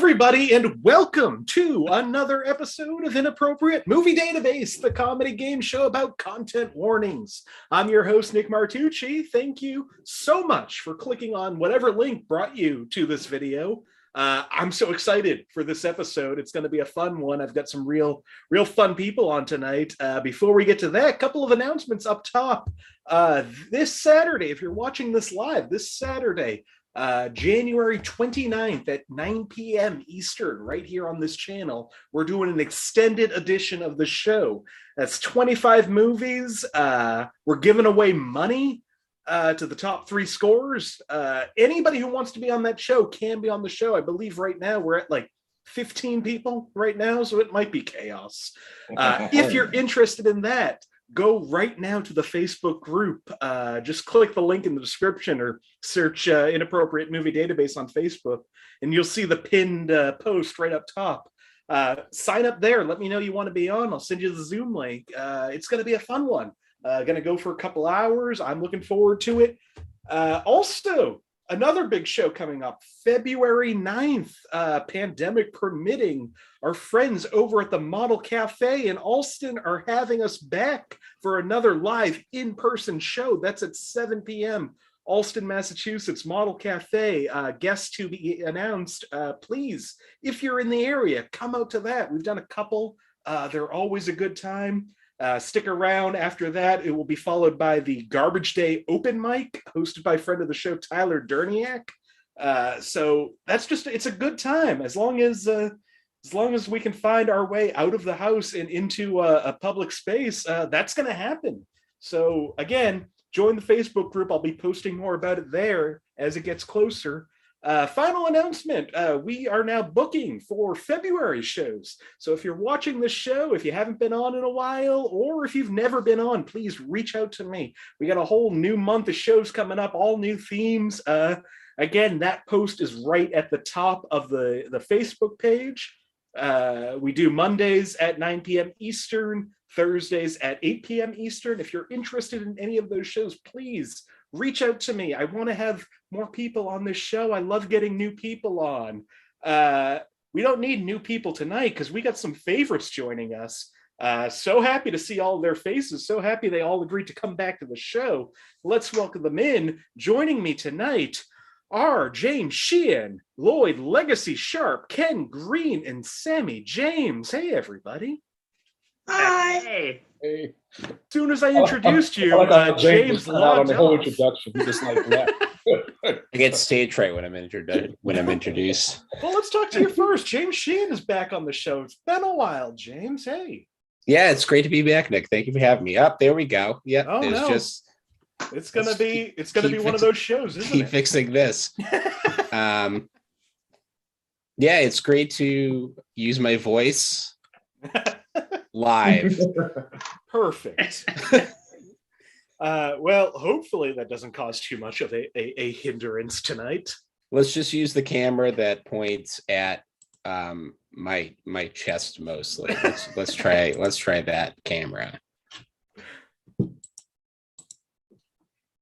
everybody, and welcome to another episode of Inappropriate Movie Database, the comedy game show about content warnings. I'm your host, Nick Martucci. Thank you so much for clicking on whatever link brought you to this video. I'm so excited for this episode. It's going to be a fun one. I've got some real fun people on tonight. Before we get to that, a couple of announcements up top. This Saturday, if you're watching this live, this Saturday, January 29th at 9 p.m. Eastern, right here on this channel, we're doing an extended edition of the show. That's 25 movies. We're giving away money to the top 3 scorers. Anybody who wants to be on that show can be on the show. I believe right now we're at like 15 people right now, so it might be chaos. If you're interested in that, go right now to the Facebook group. Just click the link in the description or search Inappropriate Movie Database on Facebook, and you'll see the pinned post right up top. Sign up there. Let me know you want to be on. I'll send you the Zoom link. It's going to be a fun one. Going to go for a couple hours. I'm looking forward to it. Also, another big show coming up, February 9th, pandemic permitting. Our friends over at the Model Cafe in Allston are having us back for another live in-person show. That's at 7 p.m. Allston, Massachusetts, Model Cafe. Guests to be announced. Please, if you're in the area, come out to that. We've done a couple. They're always a good time. Stick around. After that, it will be followed by the Garbage Day open mic hosted by friend of the show, Tyler Derniak. So that's just, it's a good time as long as we can find our way out of the house and into a public space. That's going to happen. So again, join the Facebook group. I'll be posting more about it there as it gets closer. Final announcement, we are now booking for February shows. So if you're watching this show, if you haven't been on in a while, or if you've never been on, please reach out to me. We got a whole new month of shows coming up, all new themes. Again, that post is right at the top of the Facebook page. We do Mondays at 9 p.m. Eastern, Thursdays at 8 p.m. Eastern. If you're interested in any of those shows, please reach out to me. I want to have more people on this show. I love getting new people on. We don't need new people tonight because we got some favorites joining us. So happy to see all their faces. So happy they all agreed to come back to the show. Let's welcome them in. Joining me tonight are James Sheehan, Lloyd Legacy Sharp, Ken Green, and Sammie James. Hey, everybody. Hi. Hey. As soon as I introduced you, James on the whole off. introduction. He just like that. I get stage fright when I'm introduced. Well, let's talk to you first. James Sheehan is back on the show. It's been a while, James. Hey. Yeah, it's great to be back, Nick. Thank you for having me. Up there we go. Yep. Oh, it's no. just It's gonna be one of those shows, isn't keep it? fixing this. Yeah, it's great to use my voice live. Perfect. Well, hopefully that doesn't cause too much of a hindrance tonight. Let's just use the camera that points at my chest mostly. Let's try that camera.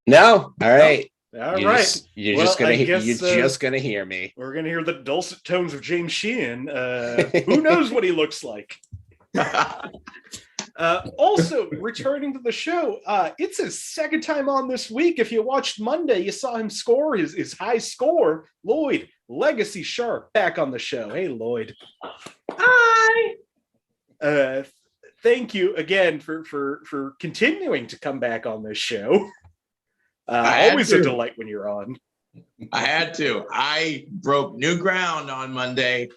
No, all right. All right. You're just gonna hear me. We're gonna hear the dulcet tones of James Sheehan. Who knows what he looks like? Also, returning to the show, it's his second time on this week. If you watched Monday, you saw him score his high score. Lloyd Legacy Sharp back on the show. Hey, Lloyd. Hi. Thank you again for continuing to come back on this show. Always a delight when you're on. I had to. I broke new ground on Monday,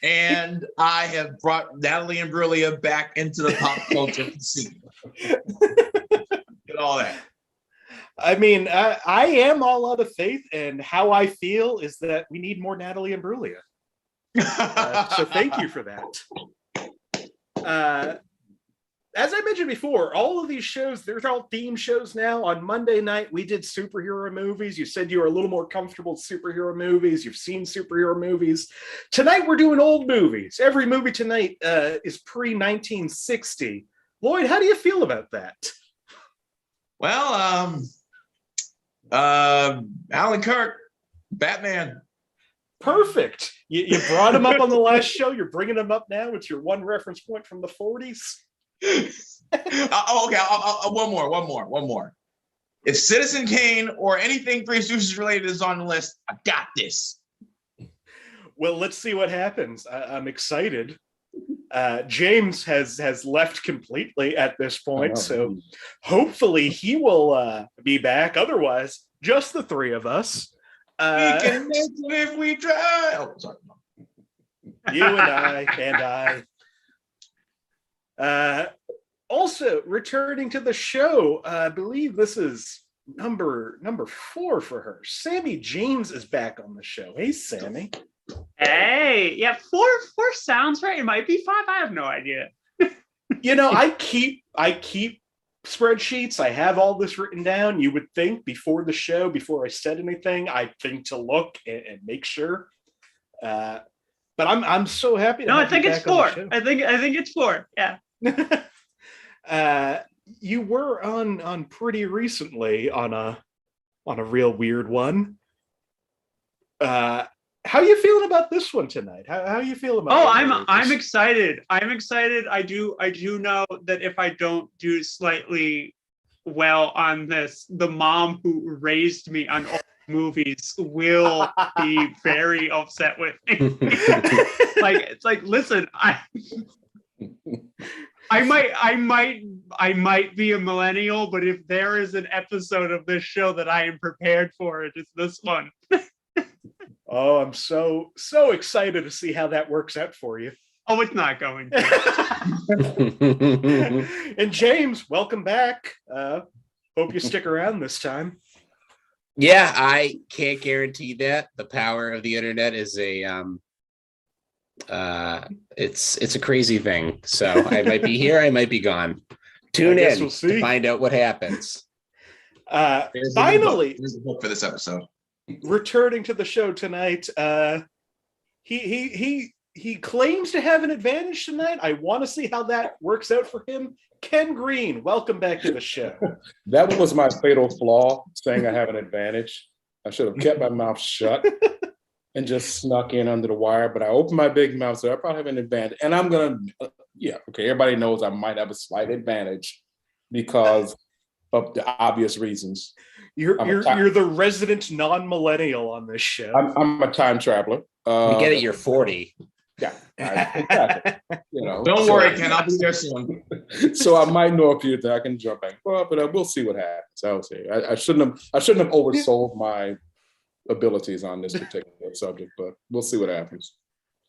and I have brought Natalie Imbruglia back into the pop culture scene. Get all that. I mean, I am all out of faith, and how I feel is that we need more Natalie Imbruglia. So thank you for that. As I mentioned before, all of these shows, they're all theme shows now. On Monday night, we did superhero movies. You said you were a little more comfortable with superhero movies. You've seen superhero movies. Tonight, we're doing old movies. Every movie tonight is pre-1960. Lloyd, how do you feel about that? Well, Alan Kirk, Batman. Perfect. You brought him up on the last show. You're bringing him up now. It's your one reference point from the 40s. Okay. One more. If Citizen Kane or anything Three Stooges related is on the list, I got this. Well, let's see what happens. I'm excited. James has left completely at this point, so hopefully he will be back. Otherwise, just the three of us. We can make it if we try. Oh, sorry. You and I. Also, returning to the show, I believe this is number 4 for her. Sammie James is back on the show. Hey, Sammie. Hey, yeah, four sounds right. It might be 5. I have no idea. I keep spreadsheets. I have all this written down. You would think before the show, before I said anything, I'd think to look and make sure. But I'm so happy. No, I think it's 4. I think it's 4. Yeah. You were on pretty recently on a real weird one. How are you feeling about this one tonight? How you feeling about? Oh, I'm excited. I'm excited. I do know that if I don't do slightly well on this, the mom who raised me on all movies will be very upset with me. It's like, listen, I might be a millennial, but if there is an episode of this show that I am prepared for, it is this one. Oh, I'm so excited to see how that works out for you. Oh, it's not going to. And James, welcome back. Hope you stick around this time. Yeah, I can't guarantee that. The power of the internet is it's a crazy thing. So I might be here, I might be gone. Tune in to find out what happens. Finally, there's a book for this episode. Returning to the show tonight, he claims to have an advantage tonight. I want to see how that works out for him. Ken Green, welcome back to the show. That was my fatal flaw, saying I have an advantage. I should have kept my mouth shut and just snuck in under the wire, but I opened my big mouth, so I probably have an advantage. And I'm gonna, everybody knows I might have a slight advantage because of the obvious reasons. You're the resident non-millennial on this show. I'm a time traveler. We get it. You're 40. Yeah, exactly. Don't worry, Ken. I'll be there soon. So I might know a few things. I can jump back, but we'll see what happens. I would say I shouldn't have oversold my abilities on this particular subject, but we'll see what happens.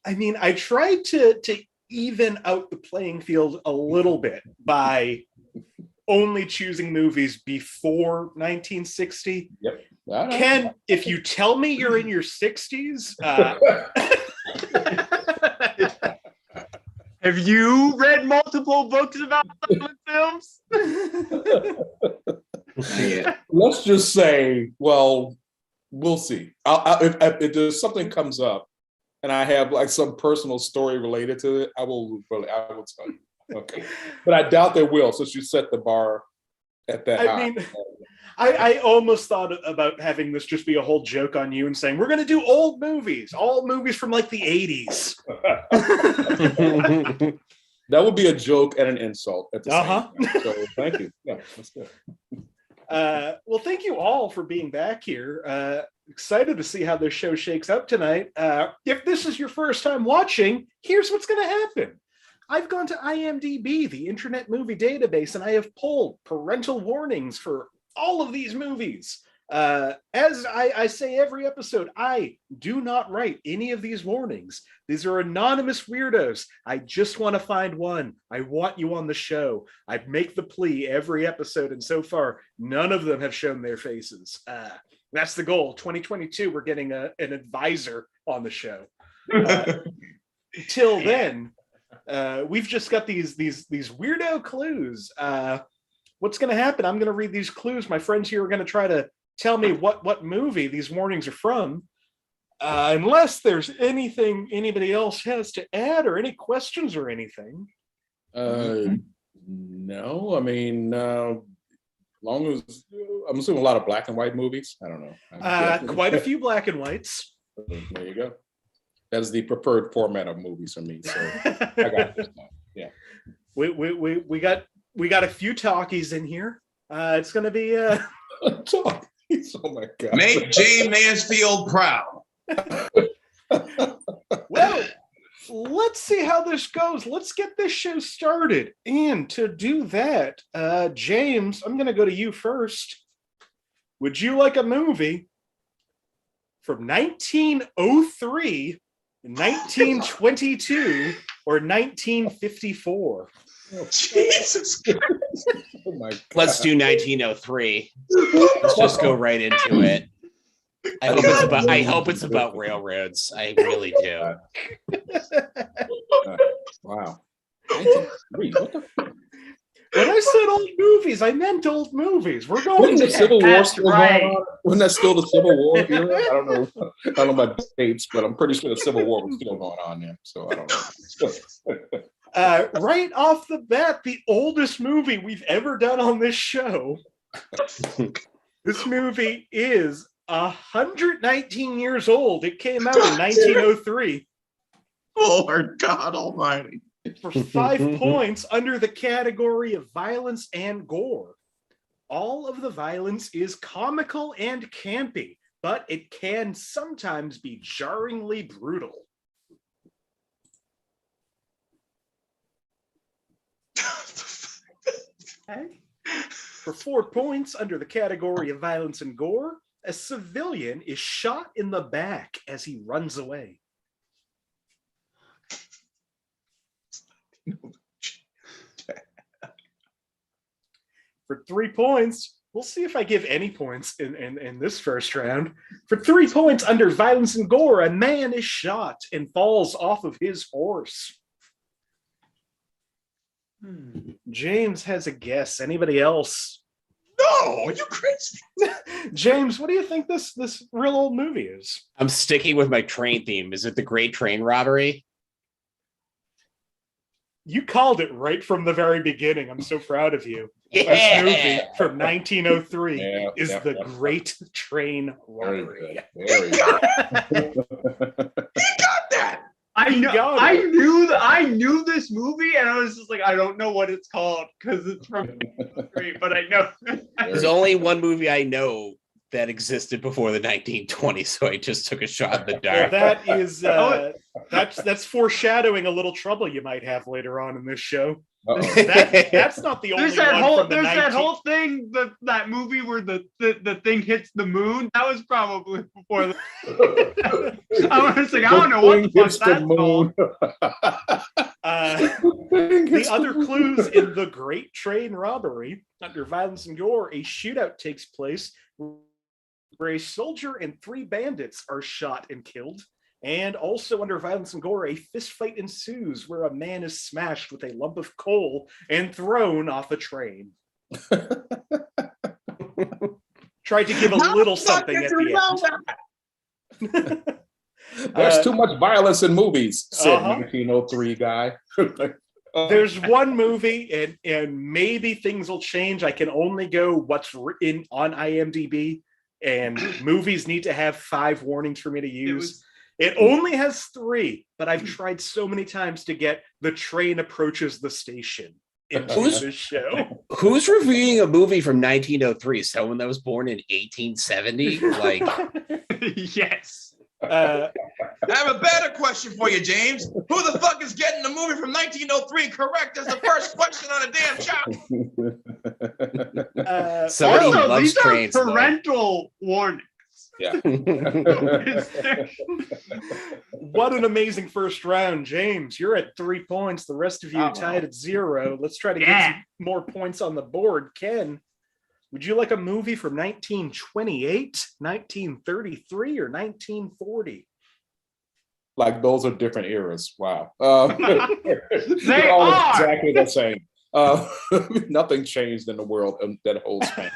I mean, I tried to even out the playing field a little bit by only choosing movies before 1960. Yep. Ken, if you tell me you're in your 60s, have you read multiple books about films? Let's just say, well, we'll see. If there's something comes up and I have like some personal story related to it, I will tell you. Okay, but I doubt they will, since you set the bar at that high. Mean, I almost thought about having this just be a whole joke on you and saying we're going to do all movies from like the 80s. That would be a joke and an insult at the same time. So thank you. Yeah, that's good. Well, thank you all for being back here. Excited to see how this show shakes up tonight. If this is your first time watching, here's what's going to happen. I've gone to IMDb, the Internet Movie Database, and I have pulled parental warnings for all of these movies. As I say every episode, I do not write any of these warnings. These are anonymous weirdos. I just want to find one. I want you on the show. I make the plea every episode, and so far, none of them have shown their faces. That's the goal. 2022, we're getting an advisor on the show. Till then, we've just got these weirdo clues. What's going to happen? I'm going to read these clues. My friends here are going to try to tell me what movie these warnings are from. Unless there's anything anybody else has to add or any questions or anything. No, I mean, long as I'm assuming a lot of black and white movies. I don't know. Quite a few black and whites. There you go. That is the preferred format of movies for me. So I got this one. Yeah. We got a few talkies in here. It's gonna be Talkies. Oh my God. Make Jay Mansfield proud. Well, let's see how this goes. Let's get this show started. And to do that, James, I'm gonna go to you first. Would you like a movie from 1903, 1922, or 1954? Jesus Christ. Oh my God. Let's do 1903. Let's just go right into it. I hope it's about railroads. I really do. Wow. 1903. What the fuck? When I said old movies, I meant old movies. We're going Wasn't the to Civil War that's still right. going on? Wasn't that still the Civil War era? I don't know about dates, but I'm pretty sure the Civil War was still going on then. So I don't know. right off the bat, the oldest movie we've ever done on this show. This movie is 119 years old. It came out in 1903. Lord God Almighty. For 5 points under the category of violence and gore. All of the violence is comical and campy, but it can sometimes be jarringly brutal. Okay. For 4 points under the category of violence and gore, a civilian is shot in the back as he runs away. For 3 points, we'll see if I give any points in this first round. For 3 points under violence and gore, a man is shot and falls off of his horse. James has a guess. Anybody else? No, are you crazy? James, what do you think this real old movie is? I'm sticking with my train theme. Is it The Great Train Robbery? You called it right from the very beginning. I'm so proud of you. Yeah. This movie from 1903 is Yeah, The yeah. Great Train Very Robbery. good. Very good. He got that. I You know. got I it. knew this movie, and I was just like, I don't know what it's called because it's from three, but I know. There's only one movie I know that existed before the 1920s, so I just took a shot in the Well, dark. that is that's foreshadowing a little trouble you might have later on in this show. Uh-oh. That's not the only There's that one whole from the that whole thing that movie where the thing hits the moon. That was probably before. I was like, I don't know what the fuck Hits the that's called. The other clues in The Great Train Robbery, under violence and gore, a shootout takes place where a soldier and 3 bandits are shot and killed. And also under violence and gore, a fistfight ensues where a man is smashed with a lump of coal and thrown off a train. Tried to give a little something at the end. There's too much violence in movies, said Uh-huh. 1903 guy. There's one movie, and maybe things will change. I can only go what's written on IMDb, and movies need to have 5 warnings for me to use. It only has 3, but I've tried so many times to get the train approaches the station into this show. Who's reviewing a movie from 1903? Someone that was born in 1870? Like, Yes. I have a better question for you, James. Who the fuck is getting the movie from 1903 correct as the first question on a damn shot? somebody Also, loves these trains. are though. parental warnings. Yeah. What an amazing first round, James. You're at 3 points. The rest of you are tied at 0. Let's try to get some more points on the board. Ken, would you like a movie from 1928, 1933, or 1940? Like those are different eras. Wow. They They're all are. exactly the same. Nothing changed in the world in that whole span.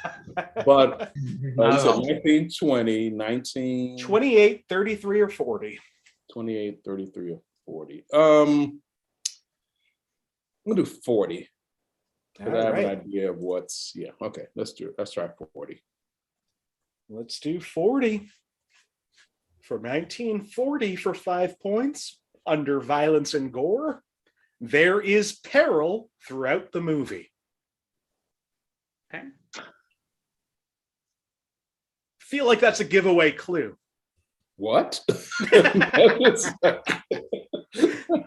But you said 1920, 19... 28, 33, or 40? 28, 33, or 40. I'm gonna do 40. Because I have an idea of what's okay. Let's do it. Let's try 40. Let's do 40. From 1940 for 5 points, under violence and gore, there is peril throughout the movie. Okay. Feel like that's a giveaway clue. What?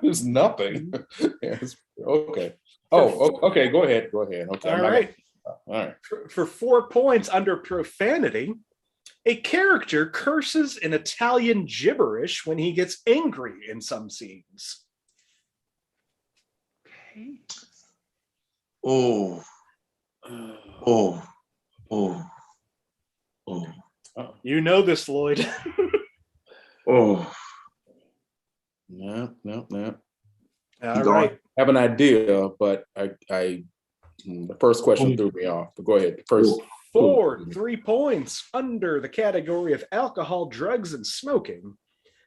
There's nothing. Yes. Okay. Okay. Go ahead. Okay. All right. All right. For 4 points under profanity, a character curses in Italian gibberish when he gets angry in some scenes. Okay. Oh. You know this, Lloyd. Oh. No. All right. I have an idea, but the first question threw me off. But go ahead. First. 3 points under the category of alcohol, drugs, and smoking.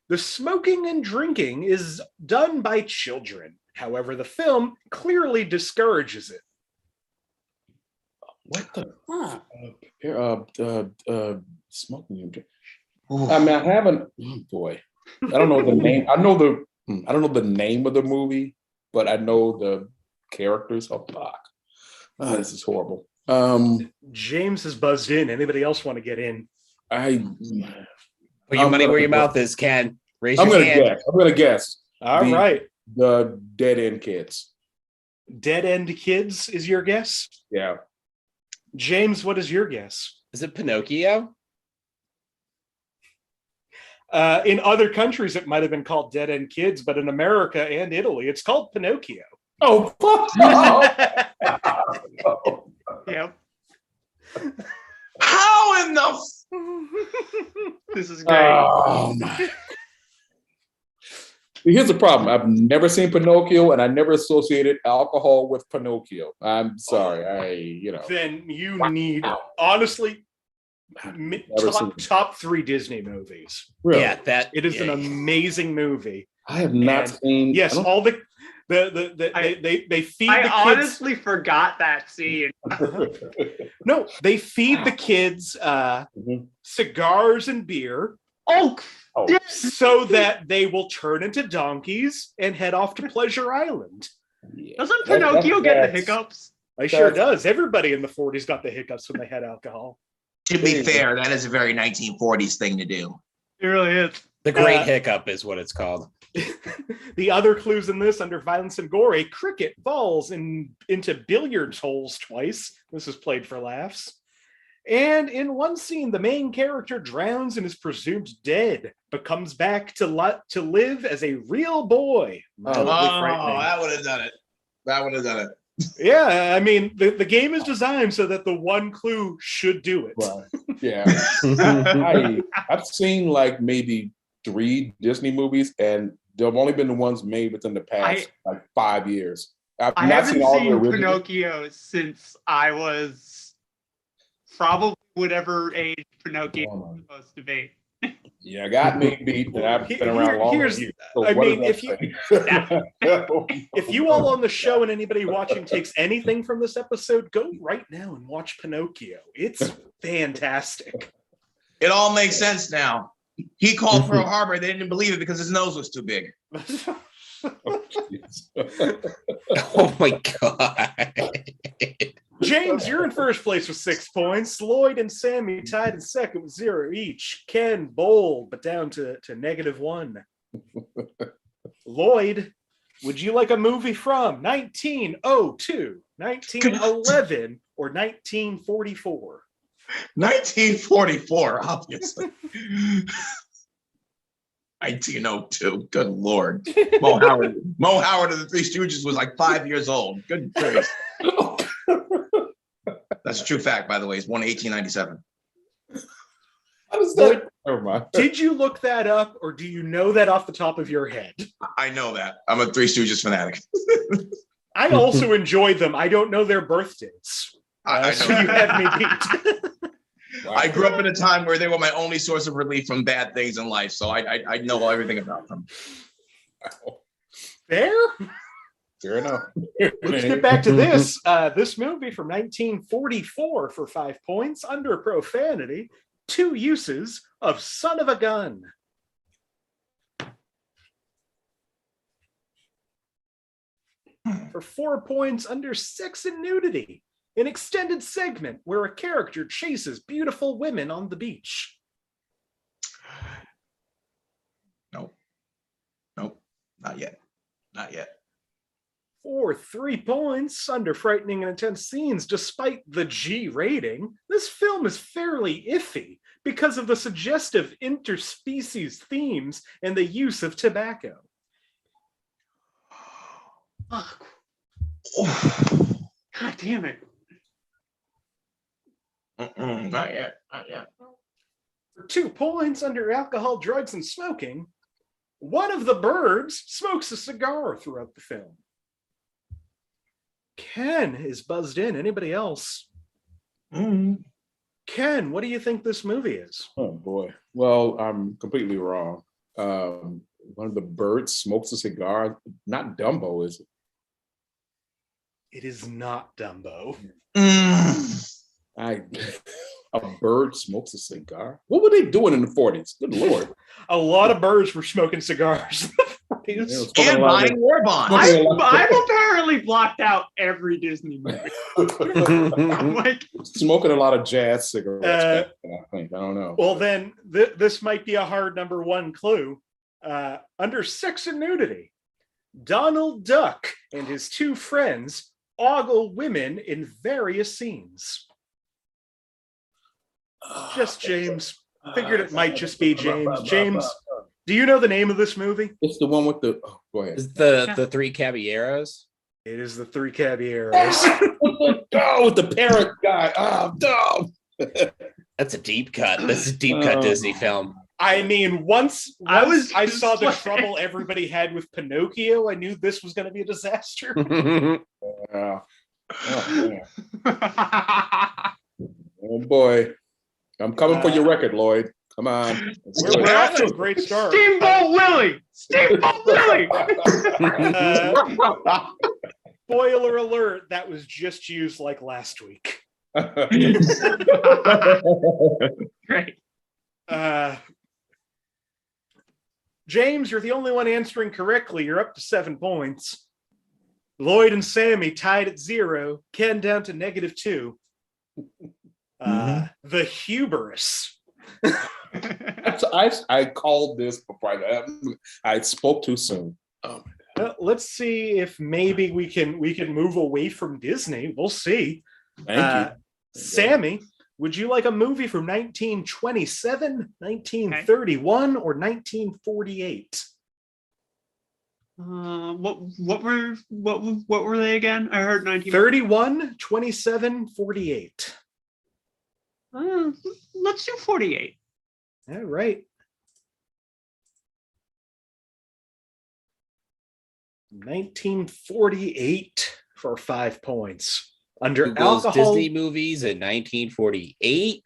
The smoking and drinking is done by children. However, the film clearly discourages it. What the? Smoking and drinking. I mean, I haven't. Oh boy, I don't know the name. I don't know the name of the movie, but I know the characters. Oh fuck! Oh, this is horrible. James has buzzed in. Anybody else want to get in? Put your money where your mouth is, Ken. Raise your hand. I'm gonna guess. All right. The Dead End Kids. Dead End Kids is your guess? Yeah. James, what is your guess? Is it Pinocchio? In other countries, it might have been called Dead End Kids, but in America and Italy, it's called Pinocchio. Oh, fuck. Yep. How in the This is great. Oh my. Here's the problem. I've never seen Pinocchio, and I never associated alcohol with Pinocchio. I'm sorry. Then you need, honestly, top 3 Disney movies. Really? Yeah, It is an amazing movie. I have not seen. Yes, all they feed the kids. I honestly forgot that scene. No, they feed the kids cigars and beer. Oh, so that they will turn into donkeys and head off to Pleasure Island. Yeah. doesn't Pinocchio get the hiccups? I sure does. Everybody in the 40s got the hiccups when they had alcohol. To be fair, that is a very 1940s thing to do. It really is. The Great Hiccup is what it's called. The other clues in this, under violence and gore, a cricket falls into billiards holes twice. This is played for laughs. And in one scene, the main character drowns and is presumed dead, but comes back to live as a real boy. That would have done it. Yeah, I mean, the game is designed so that the one clue should do it. Right. Yeah. I've seen like maybe 3 Disney movies, and they've only been the ones made within the past 5 years. I haven't seen Pinocchio since I was probably whatever age Pinocchio was supposed to be. Yeah, got me beat, and I've been around longer than you. So if you all on the show and anybody watching takes anything from this episode, go right now and watch Pinocchio. It's fantastic. It all makes sense now. He called Pearl Harbor. They didn't believe it because his nose was too big. Oh my God. James, you're in first place with 6 points. Lloyd and Sammie tied in second with 0 each. Ken bowled, but down to -1. Lloyd, would you like a movie from 1902, 1911, or 1944? 1944, obviously. 1902. Good Lord. Mo Howard of the Three Stooges was like 5 years old. Good gracious. That's a true fact, by the way. He's born in 1897. How does that? Never mind. Did you look that up, or do you know that off the top of your head? I know that. I'm a Three Stooges fanatic. I also enjoy them. I don't know their birthdays. I know. So you had me beat. I grew up in a time where they were my only source of relief from bad things in life, so I know everything about them. Fair? Fair enough. Let's get back to this. This movie from 1944 for 5 points under profanity. 2 uses of son of a gun. For 4 points, Under Sex and Nudity, an extended segment where a character chases beautiful women on the beach. Nope. Nope. Not yet. Not yet. For 3 points, Under Frightening and Intense Scenes, despite the G rating, this film is fairly iffy because of the suggestive interspecies themes and the use of tobacco. Fuck. God damn it. Not yet. Not yet. For 2 points, Under Alcohol, Drugs, and Smoking, one of the birds smokes a cigar throughout the film. Ken is buzzed in. Anybody else? Ken, what do you think this movie is? Oh boy. Well, I'm completely wrong. One of the birds smokes a cigar. Not Dumbo, is it? It is not Dumbo. A bird smokes a cigar? What were they doing in the 40s? Good Lord. A lot of birds were smoking cigars. And buying war bonds. I've apparently blocked out every Disney movie. I'm like, Smoking a lot of jazz cigarettes. I think. I don't know. Well, then this might be a hard number 1 clue. Under Sex and Nudity, Donald Duck and his 2 friends ogle women in various scenes. Just James. Figured it might just be James. James, do you know the name of this movie? It's the one with the. Oh, go ahead. Is the Three Caballeros? It is the Three Caballeros. With the parrot guy. Oh, no. That's a deep cut. That's a deep cut Disney film. I mean, once I saw the trouble everybody had with Pinocchio, I knew this was going to be a disaster. Oh, oh boy. I'm coming for your record, Lloyd. Come on. We're off to a great start. Steamboat Willie! Steamboat Willie! Spoiler alert, that was just used like last week. Great. James, you're the only one answering correctly. You're up to 7 points. Lloyd and Sammie tied at 0. Ken down to -2. The Hubris. I called this before I spoke too soon. Oh, let's see if maybe we can move away from Disney. We'll see. Thank you. Sammie, would you like a movie from 1927, 1931, or 1948? What were they again? I heard 31, 27, 48. Let's do 48. All right. 1948 for 5 points. Under Google's alcohol Disney movies in 1948.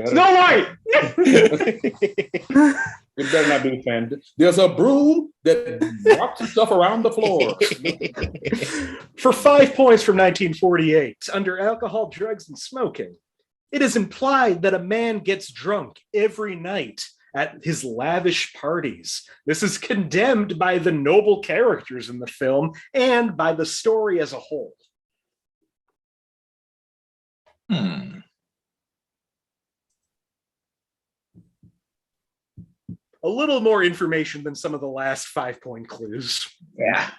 Snow White. It better not be offended. There's a broom that drops stuff around the floor. For 5 points from 1948, Under Alcohol, Drugs, and Smoking, it is implied that a man gets drunk every night at his lavish parties. This is condemned by the noble characters in the film and by the story as a whole. A little more information than some of the last 5-point clues. Yeah.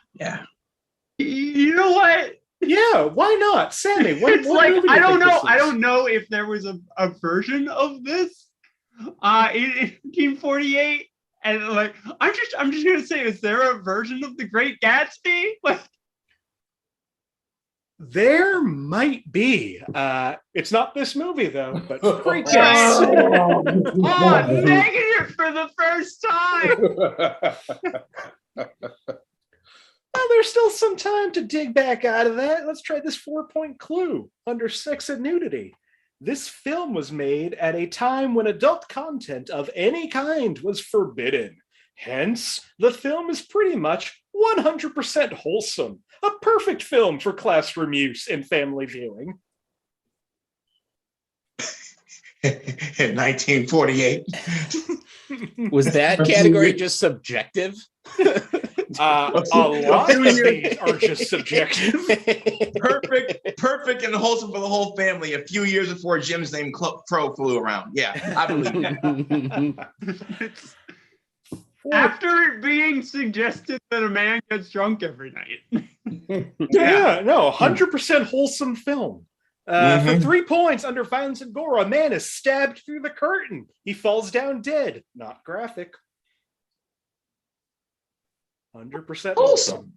You know what? Yeah, why not? Sammie, It's like, I don't know if there was a version of this in 1948, and like I'm just gonna say, is there a version of The Great Gatsby? Like, there might be. It's not this movie though, but great guess. Negative for the first time. Well, there's still some time to dig back out of that. Let's try this 4-point clue. Under Sex and Nudity, this film was made at a time when adult content of any kind was forbidden. Hence, the film is pretty much 100% wholesome. A perfect film for classroom use and family viewing. In 1948. Was that category just subjective? A lot of these are just subjective. Perfect and wholesome for the whole family. A few years before Jim's name Crow flew around. Yeah, I believe that. After being suggested that a man gets drunk every night. Yeah, no, 100% wholesome film. For 3 points under violence and gore, a man is stabbed through the curtain. He falls down dead. Not graphic. 100% wholesome.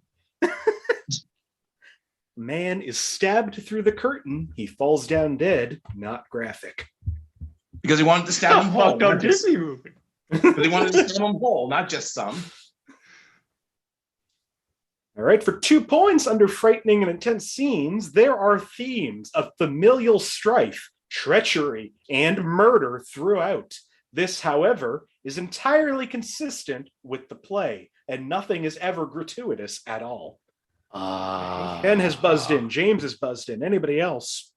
Man is stabbed through the curtain. He falls down dead. Not graphic. Because he wanted to stab him whole. Fucked up Disney movie. Because he wanted to stab him whole, not just some. All right, for 2 points under frightening and intense scenes, there are themes of familial strife, treachery, and murder throughout. This, however, is entirely consistent with the play, and nothing is ever gratuitous at all. Ken has buzzed in. James has buzzed in. Anybody else?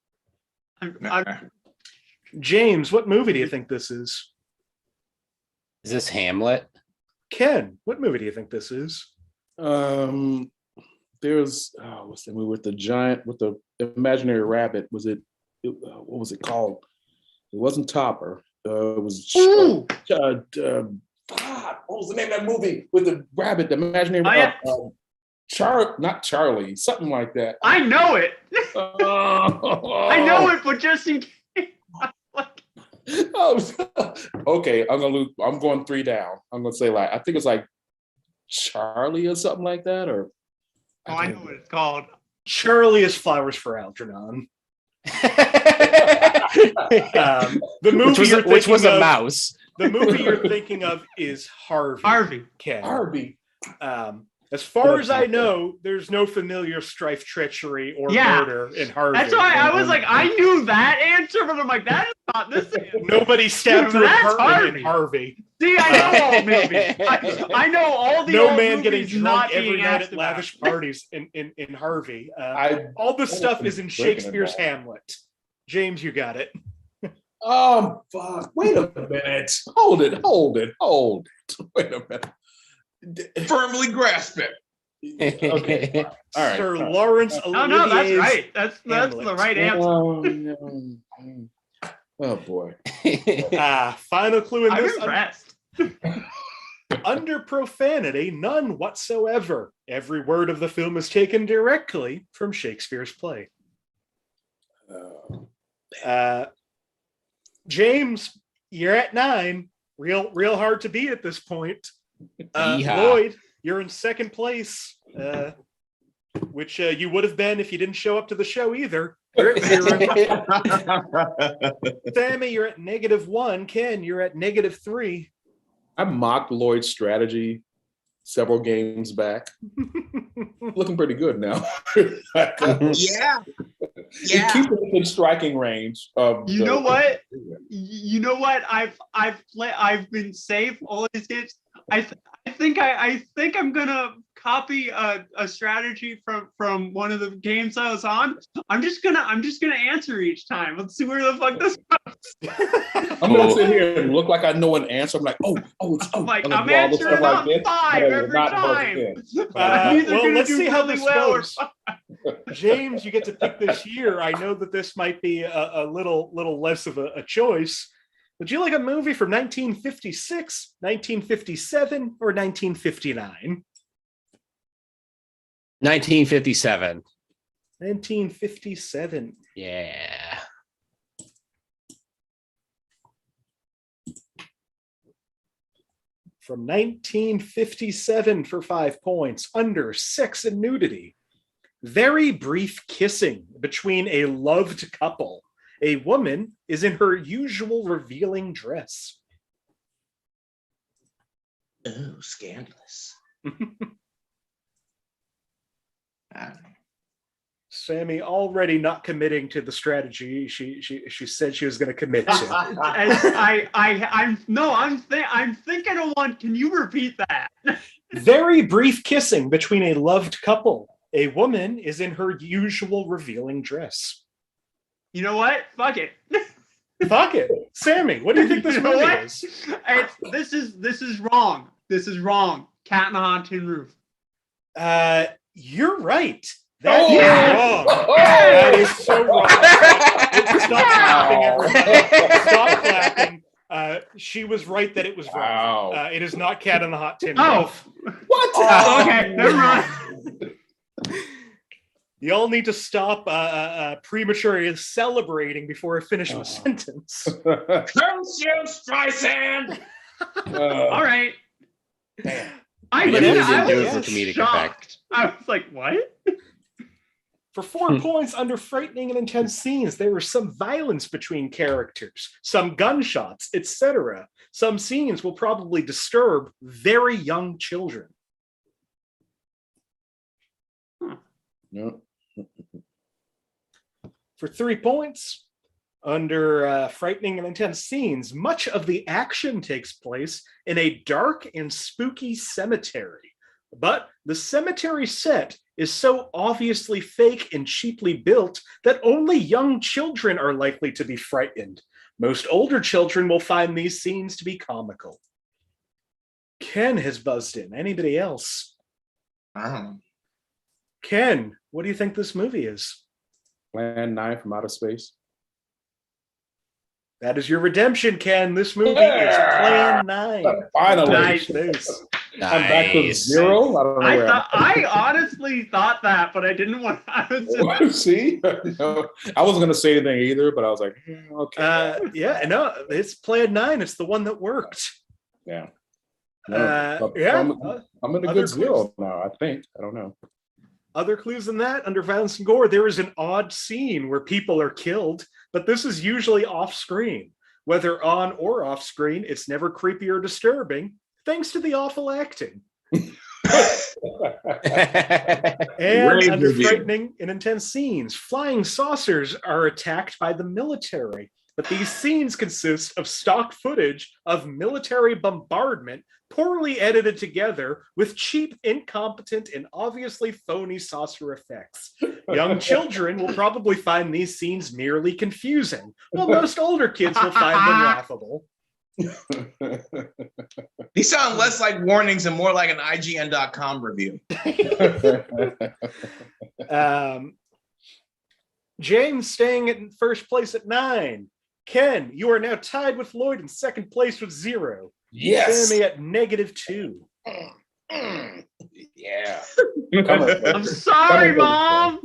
James, what movie do you think this is? Is this Hamlet? Ken, what movie do you think this is? There's what's the movie with the giant with the imaginary rabbit? What was it called? It wasn't Topper. It was what was the name of that movie with the rabbit, the imaginary rabbit? Not Charlie, something like that. I know it. I know it, but just in case. Okay, I'm going 3 down. I'm gonna say I think it's like Charlie or something like that, or I know what it's called. Charlie is Flowers for Algernon. The movie which was a mouse. The movie you're thinking of is Harvey. Ken. Harvey. As far as I know, there's no familiar strife, treachery, or murder in Harvey. That's why I was like, I knew that answer, but I'm like, that is not this answer. Nobody stabbed through a curtain in Harvey. See, I know all movies. I know all the no man getting drunk every night at lavish parties in Harvey. All the stuff is in Shakespeare's Hamlet. James, you got it. Fuck. Wait a minute. Hold it. Wait a minute. Firmly grasp it. Okay. All right. Sir Lawrence Olivier. No, that's right. That's the right answer. Oh boy. Final clue in I'm this. impressed. Under profanity, none whatsoever. Every word of the film is taken directly from Shakespeare's play. James, you're at 9. Real hard to beat at this point. Lloyd, you're in second place, which you would have been if you didn't show up to the show either. You're at 0. Sammie, you're at -1. Ken, you're at -3. I mocked Lloyd's strategy several games back. Looking pretty good now. Yeah. Keep it within striking range. You know what? I've been safe all these games. I think I'm gonna copy a strategy from one of the games I was on. I'm just gonna answer each time. Let's see where the fuck this goes. I'm gonna sit here and look like I know an answer. I'm like, I'm answering about 5 every time. Well, let's see how this goes. James, you get to pick this year. I know that this might be a little less of a choice. Would you like a movie from 1956, 1957, or 1959? 1957. 1957. Yeah. From 1957 for 5 points. Under sex and nudity. Very brief kissing between a loved couple. A woman is in her usual revealing dress. Oh, scandalous. Sammie already not committing to the strategy she said she was going to commit to. I'm thinking of one. Can you repeat that? Very brief kissing between a loved couple. A woman is in her usual revealing dress. You know what? Fuck it. Fuck it. Sammy, what do you think this You know movie what? is? This is wrong. This is wrong. Cat in the Hot Tin Roof. You're right. That is Yes! wrong. Oh! That is so wrong. Stop clapping, everyone. Stop clapping. She was right that it was wrong. Wow. It is not Cat in the Hot Tin Oh. Roof. What? Oh, okay, never mind. You all need to stop prematurely celebrating before I finish my sentence. Curse you, Streisand! All right. Damn. I But didn't. it is I do was it for comedic shocked. I was like, what? For 4 points under frightening and intense scenes, there was some violence between characters, some gunshots, etc. Some scenes will probably disturb very young children. No. For 3 points, under frightening and intense scenes, much of the action takes place in a dark and spooky cemetery. But the cemetery set is so obviously fake and cheaply built that only young children are likely to be frightened. Most older children will find these scenes to be comical. Ken has buzzed in. Anybody else? Ken, what do you think this movie is? Plan 9 from outer space. That is your redemption, Ken. This movie is Plan 9. Finally. Nice. I'm back to 0. I don't know where I honestly thought that, but I didn't want. I was just, See? No, I wasn't going to say anything either, but I was like, okay. Yeah, no, it's Plan 9. It's the one that worked. Yeah. No, yeah. I'm in a other good 0 now, I think. I don't know. Other clues than that, under violence and gore, there is an odd scene where people are killed, but this is usually off screen. Whether on or off screen, it's never creepy or disturbing, thanks to the awful acting. And under frightening and intense scenes, flying saucers are attacked by the military. But these scenes consist of stock footage of military bombardment, poorly edited together with cheap, incompetent, and obviously phony saucer effects. Young children will probably find these scenes merely confusing, while most older kids will find them laughable. These sound less like warnings and more like an IGN.com review. James staying in first place at 9. Ken, you are now tied with Lloyd in second place with 0. Yes. Sammy at -2. Yeah. I'm sorry, Mom.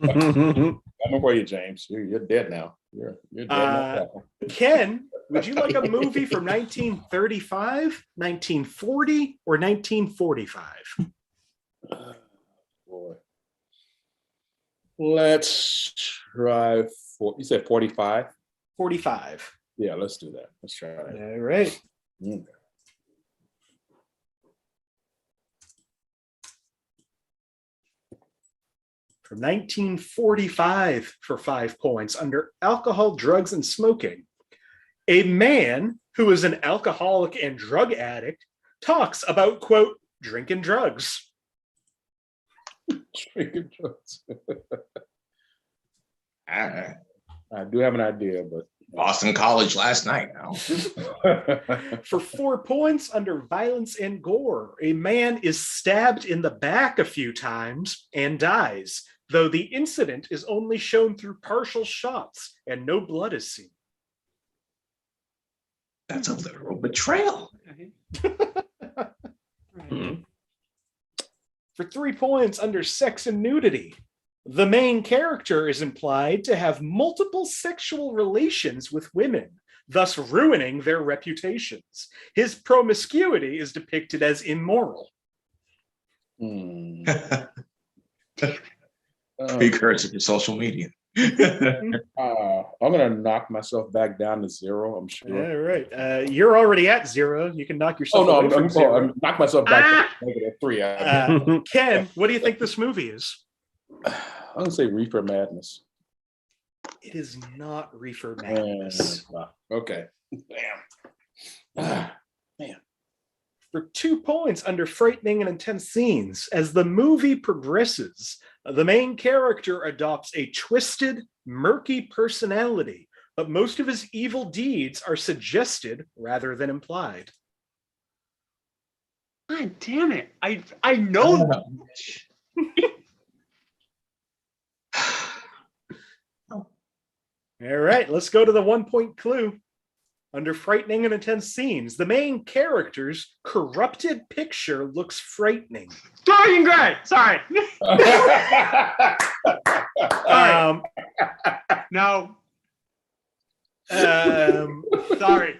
Coming for you, James. You're dead now. You're dead now. Ken, would you like a movie from 1935, 1940, or 1945? Boy. Let's try. You said 45? 45. Yeah, let's do that. Let's try that. All right. From 1945 for 5 points under alcohol, drugs, and smoking. A man who is an alcoholic and drug addict talks about, quote, drinking drugs. Drinking drugs. I do have an idea, but Boston College last night now. For 4 points under violence and gore, a man is stabbed in the back a few times and dies, though the incident is only shown through partial shots and no blood is seen. That's a literal betrayal. For 3 points under sex and nudity, the main character is implied to have multiple sexual relations with women, thus ruining their reputations. His promiscuity is depicted as immoral. Precursor to social media. I'm gonna knock myself back down to 0. I'm sure. All right, you're already at 0. You can knock yourself. Oh no, away from 0. I'm knock myself back to -3. Ken, what do you think this movie is? I'm gonna say Reefer Madness. It is not Reefer Madness. Okay. Damn. Man. For 2 points under frightening and intense scenes, as the movie progresses, the main character adopts a twisted, murky personality but most of his evil deeds are suggested rather than implied. God damn it. I know. All right, let's go to the 1-point clue. Under frightening and intense scenes, the main character's corrupted picture looks frightening. Dorian Gray. Sorry. No. Sorry.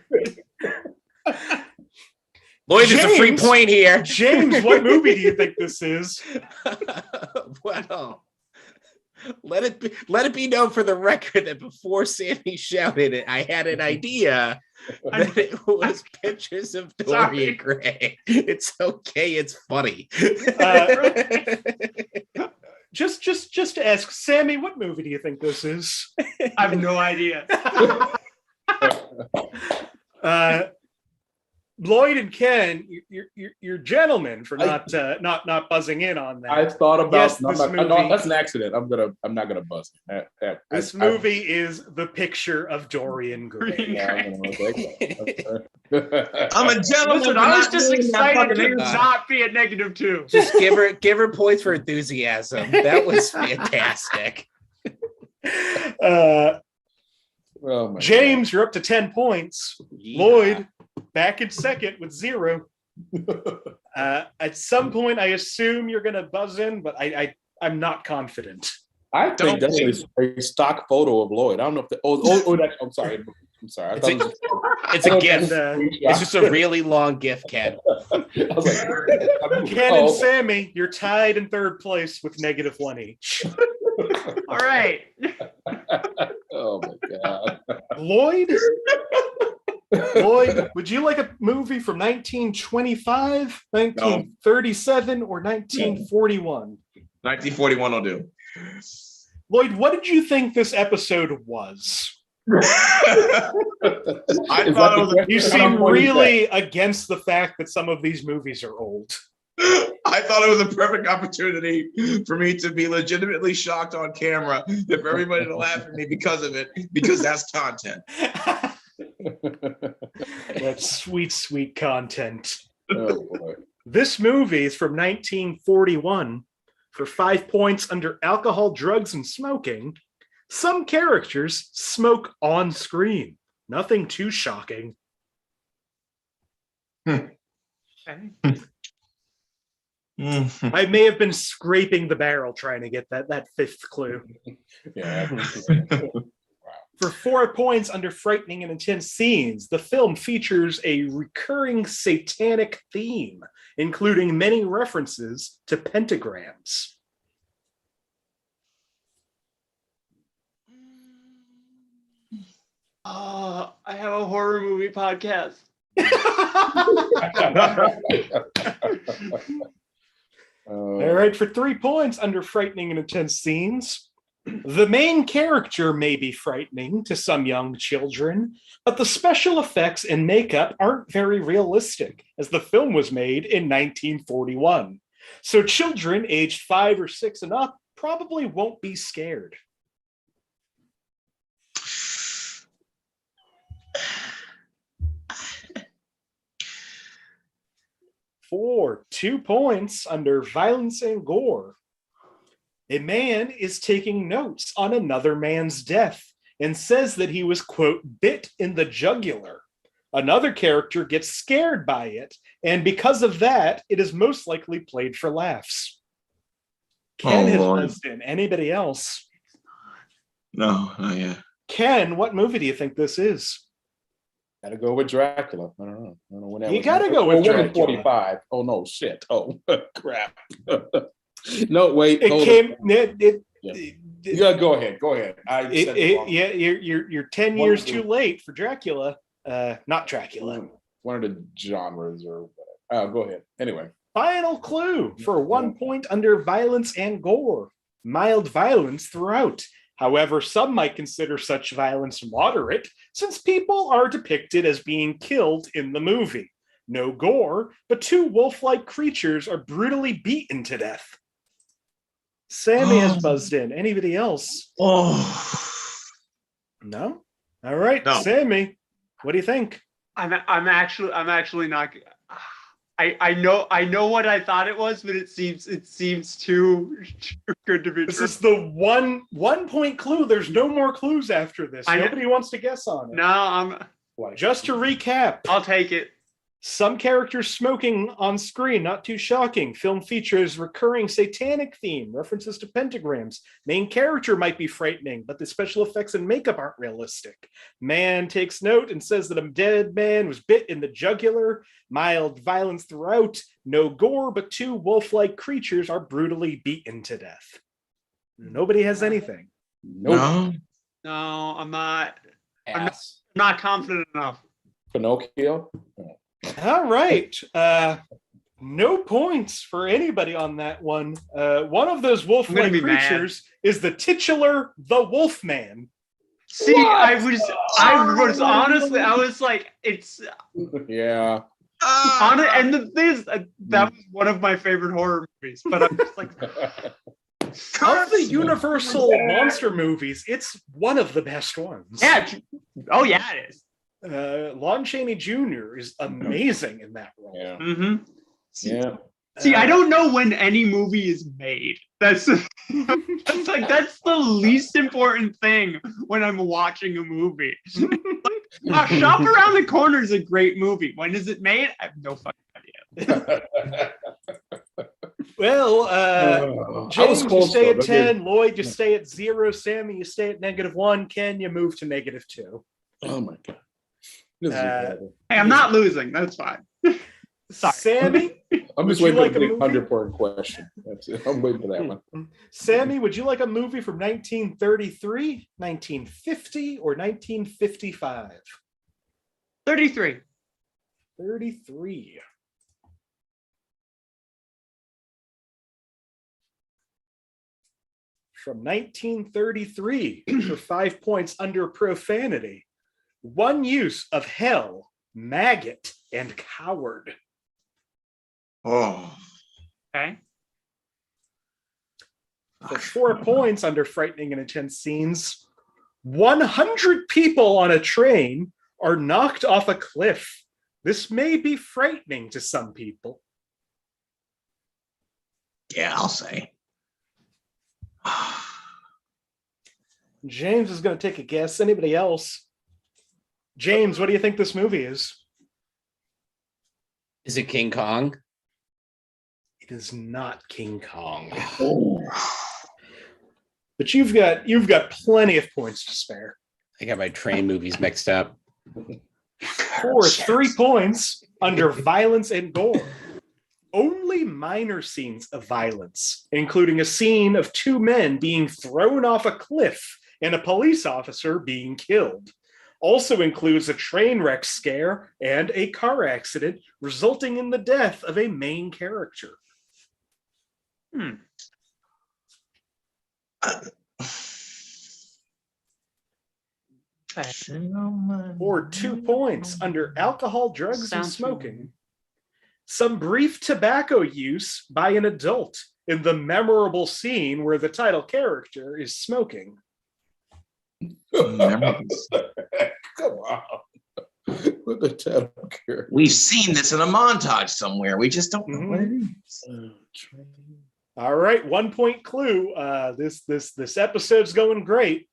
Lloyd, it's a free James. point here. James, what movie do you think this is? Well, let it be known for the record that before Sammie shouted it, I had an idea that it was pictures of Dorian Gray. It's okay. It's funny. Just to ask, Sammie, what movie do you think this is? I have no idea. Lloyd and Ken, you're gentlemen for not buzzing in on that. I thought about. Yes, no, this no, movie- that's an accident. I'm not gonna buzz. This movie is The Picture of Dorian Gray. I'm a gentleman. Listen, for I was not just doing that excited fucking to answer. not be at -2. Just give her points for enthusiasm. That was fantastic. Oh my James, you're up to 10 points. Lloyd, back in second with 0. At some point, I assume you're going to buzz in, but I'm not confident. I think that is a stock photo of Lloyd. I don't know if I'm sorry. I'm sorry. I thought it was It's a gift. And, It's just a really long gift, Ken. I was like, Ken and Sammie, you're tied in third place with -1 each. All right. oh my God. Lloyd, would you like a movie from 1925, 1937, or 1941? 1941 will do. Lloyd, what did you think this episode was? I thought it was. You seem really against the fact that some of these movies are old. I thought it was a perfect opportunity for me to be legitimately shocked on camera and for everybody to laugh at me because of it, because that's content. That's sweet, sweet content. Oh boy. This movie is from 1941. For 5 points under alcohol, drugs, and smoking, some characters smoke on screen. Nothing too shocking. Okay. I may have been scraping the barrel trying to get that fifth clue. Yeah. For 4 points under frightening and intense scenes, the film features a recurring satanic theme, including many references to pentagrams. I have a horror movie podcast. All right, for 3 points under frightening and intense scenes, the main character may be frightening to some young children, but the special effects and makeup aren't very realistic, as the film was made in 1941. So children aged 5 or 6 and up probably won't be scared. For 2 points under violence and gore, a man is taking notes on another man's death and says that he was, quote, bit in the jugular. Another character gets scared by it, and because of that, it is most likely played for laughs. Ken has buzzed in. Anybody else? No, not yet. Ken, what movie do you think this is? Gotta go with Dracula. I don't know when that You was. gotta go with Dracula. 45. Oh no, shit. Oh crap. No, wait. It came. You gotta go ahead. Go ahead. Yeah, you're 10 years too late for Dracula. Not Dracula. One of the genres or whatever. Go ahead. Anyway. Final clue for 1 point under violence and gore. Mild violence throughout. However, some might consider such violence moderate, since people are depicted as being killed in the movie. No gore, but 2 wolf-like creatures are brutally beaten to death. Sammie has buzzed in. Anybody else? Oh, No? All right, No. Sammie, what do you think? I'm actually not. I know what I thought it was, but it seems too good to be This true. is the one point clue. There's no more clues after this. I know. Nobody wants to guess on it. No, Just to recap, I'll take it. some characters smoking on screen, not too shocking. Film features recurring satanic theme, references to pentagrams. Main character might be frightening, but the special effects and makeup aren't realistic. Man takes note and says that a dead man was bit in the jugular. Mild violence throughout. No gore, but 2 wolf-like creatures are brutally beaten to death. Nobody has anything. Nope. No, I'm not Ass. not confident enough. Pinocchio. All right. No points for anybody on that one. One of those wolf-like be mad. creatures is the titular the Wolfman. See, I was honestly, I was like, it's Yeah. on it, and the thing is, that was one of my favorite horror movies. But I'm just like, Of the Universal monster movies, it's one of the best ones. yeah, oh yeah, it is. Lon Chaney Jr. is amazing in that role. Yeah. Mm-hmm. Yeah. See, I don't know when any movie is made. That's that's the least important thing when I'm watching a movie. Shop Around the Corner is a great movie. When is it made? I have no fucking idea. Well, I was James, you close, stay though. at 10. Lloyd, you stay at 0. Sammie, you stay at -1. Ken, you move to -2. Oh my god. This is incredible. Hey, I'm not losing. That's fine. Sorry. Sammy, I'm just would you waiting like for the a big movie? 100-point question. That's it. I'm waiting for that one. Sammy, would you like a movie from 1933, 1950, or 1955? 33. 33. From 1933 for 5 points under profanity. One use of hell, maggot, and coward. Oh. Okay. For 4 points under frightening and intense scenes. 100 people on a train are knocked off a cliff. This may be frightening to some people. Yeah, I'll say. James is going to take a guess. Anybody else? James, what do you think this movie is? Is it King Kong? It is not King Kong. Oh. But you've got plenty of points to spare. I got my train movies mixed up. For 3 points under violence and gore. Only minor scenes of violence, including a scene of 2 men being thrown off a cliff and a police officer being killed. Also includes a train wreck scare and a car accident resulting in the death of a main character. For 2 points under alcohol, drugs, and Sounds smoking. Some brief tobacco use by an adult in the memorable scene where the title character is smoking. Come on. What the title character? We've seen this in a montage somewhere. We just don't know what it is. All right, 1 point clue. This episode's going great.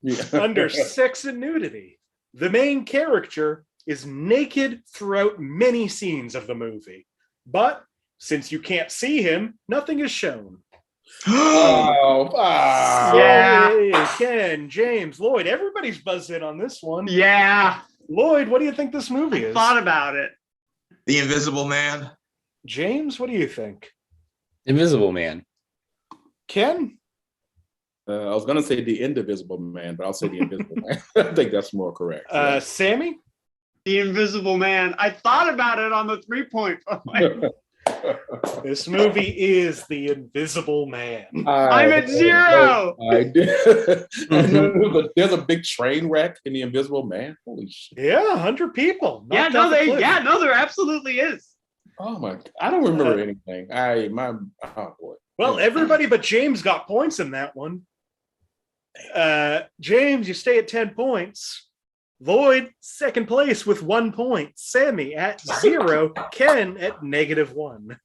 Yeah. Under sex and nudity, the main character is naked throughout many scenes of the movie. But since you can't see him, nothing is shown. Yeah. Yay, Ken, James, Lloyd, everybody's buzzed in on this one. Yeah. Lloyd, what do you think this movie I is? thought about it. The Invisible Man. James, what do you think? Invisible Man. Ken? I was going to say The Indivisible Man, but I'll say The Invisible Man. I think that's more correct. Sammy? The Invisible Man. I thought about it on the 3-point. This movie is The Invisible Man. I'm at 0. I did. There's a big train wreck in The Invisible Man. Holy shit. Yeah, 100 people. Yeah, knocked off a cliff. there absolutely is. Oh my God. I don't remember anything. Oh boy. Well, everybody but James got points in that one. James, you stay at 10 points. Lloyd, second place with 1 point. Sammie at 0. Ken at -1.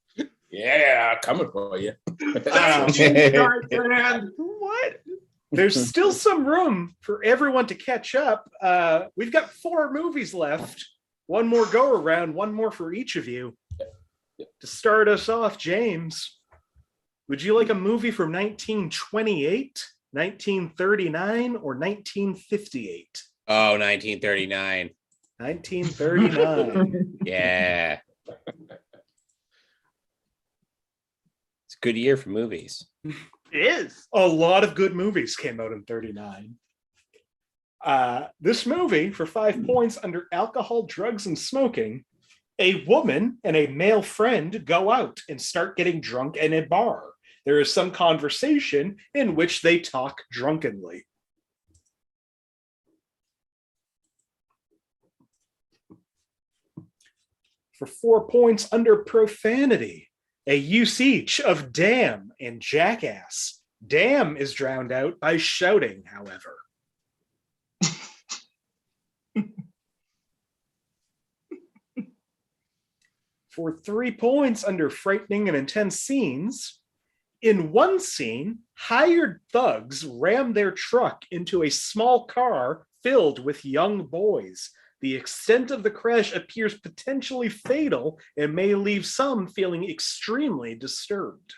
Yeah, coming for you. What? There's still some room for everyone to catch up. We've got 4 movies left. One more go around, one more for each of you. To start us off, James, would you like a movie from 1928, 1939, or 1958? Oh, 1939. 1939. Yeah. It's a good year for movies. It is. A lot of good movies came out in 39. This movie, for 5 points under alcohol, drugs, and smoking, a woman and a male friend go out and start getting drunk in a bar. There is some conversation in which they talk drunkenly. For 4 points under profanity, a usage of damn and jackass. Damn is drowned out by shouting, however. For 3 points under frightening and intense scenes, in one scene, hired thugs ram their truck into a small car filled with young boys. The extent of the crash appears potentially fatal and may leave some feeling extremely disturbed.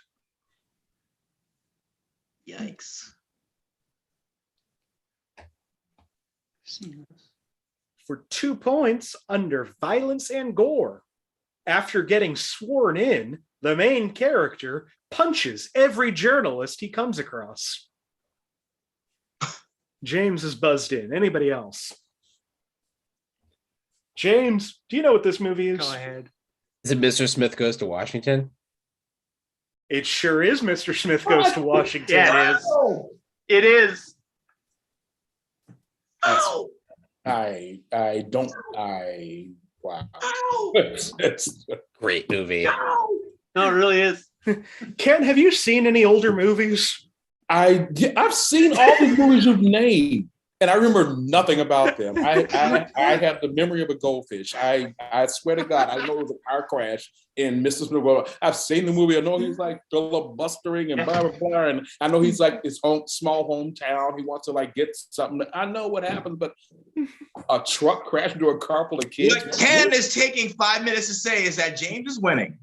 Yikes. For 2 points under violence and gore, after getting sworn in, the main character punches every journalist he comes across. James is buzzed in. Anybody else? James, do you know what this movie is? Go ahead. Is it Mr. Smith Goes to Washington? It sure is Mr. Smith Goes to Washington. Yeah, it is. It is. Oh! Wow. It's Great movie. No, it really is. Ken, have you seen any older movies? I've seen all the movies you've named, and I remember nothing about them. I have the memory of a goldfish. I swear to God, I know it was a car crash in Mr. Smith. I've seen the movie. I know he's like filibustering and blah, blah, blah. And I know he's like his own small hometown. He wants to like get something. I know what happens, but a truck crashed into a car full of kids. what Ken is taking 5 minutes to say is that James is winning.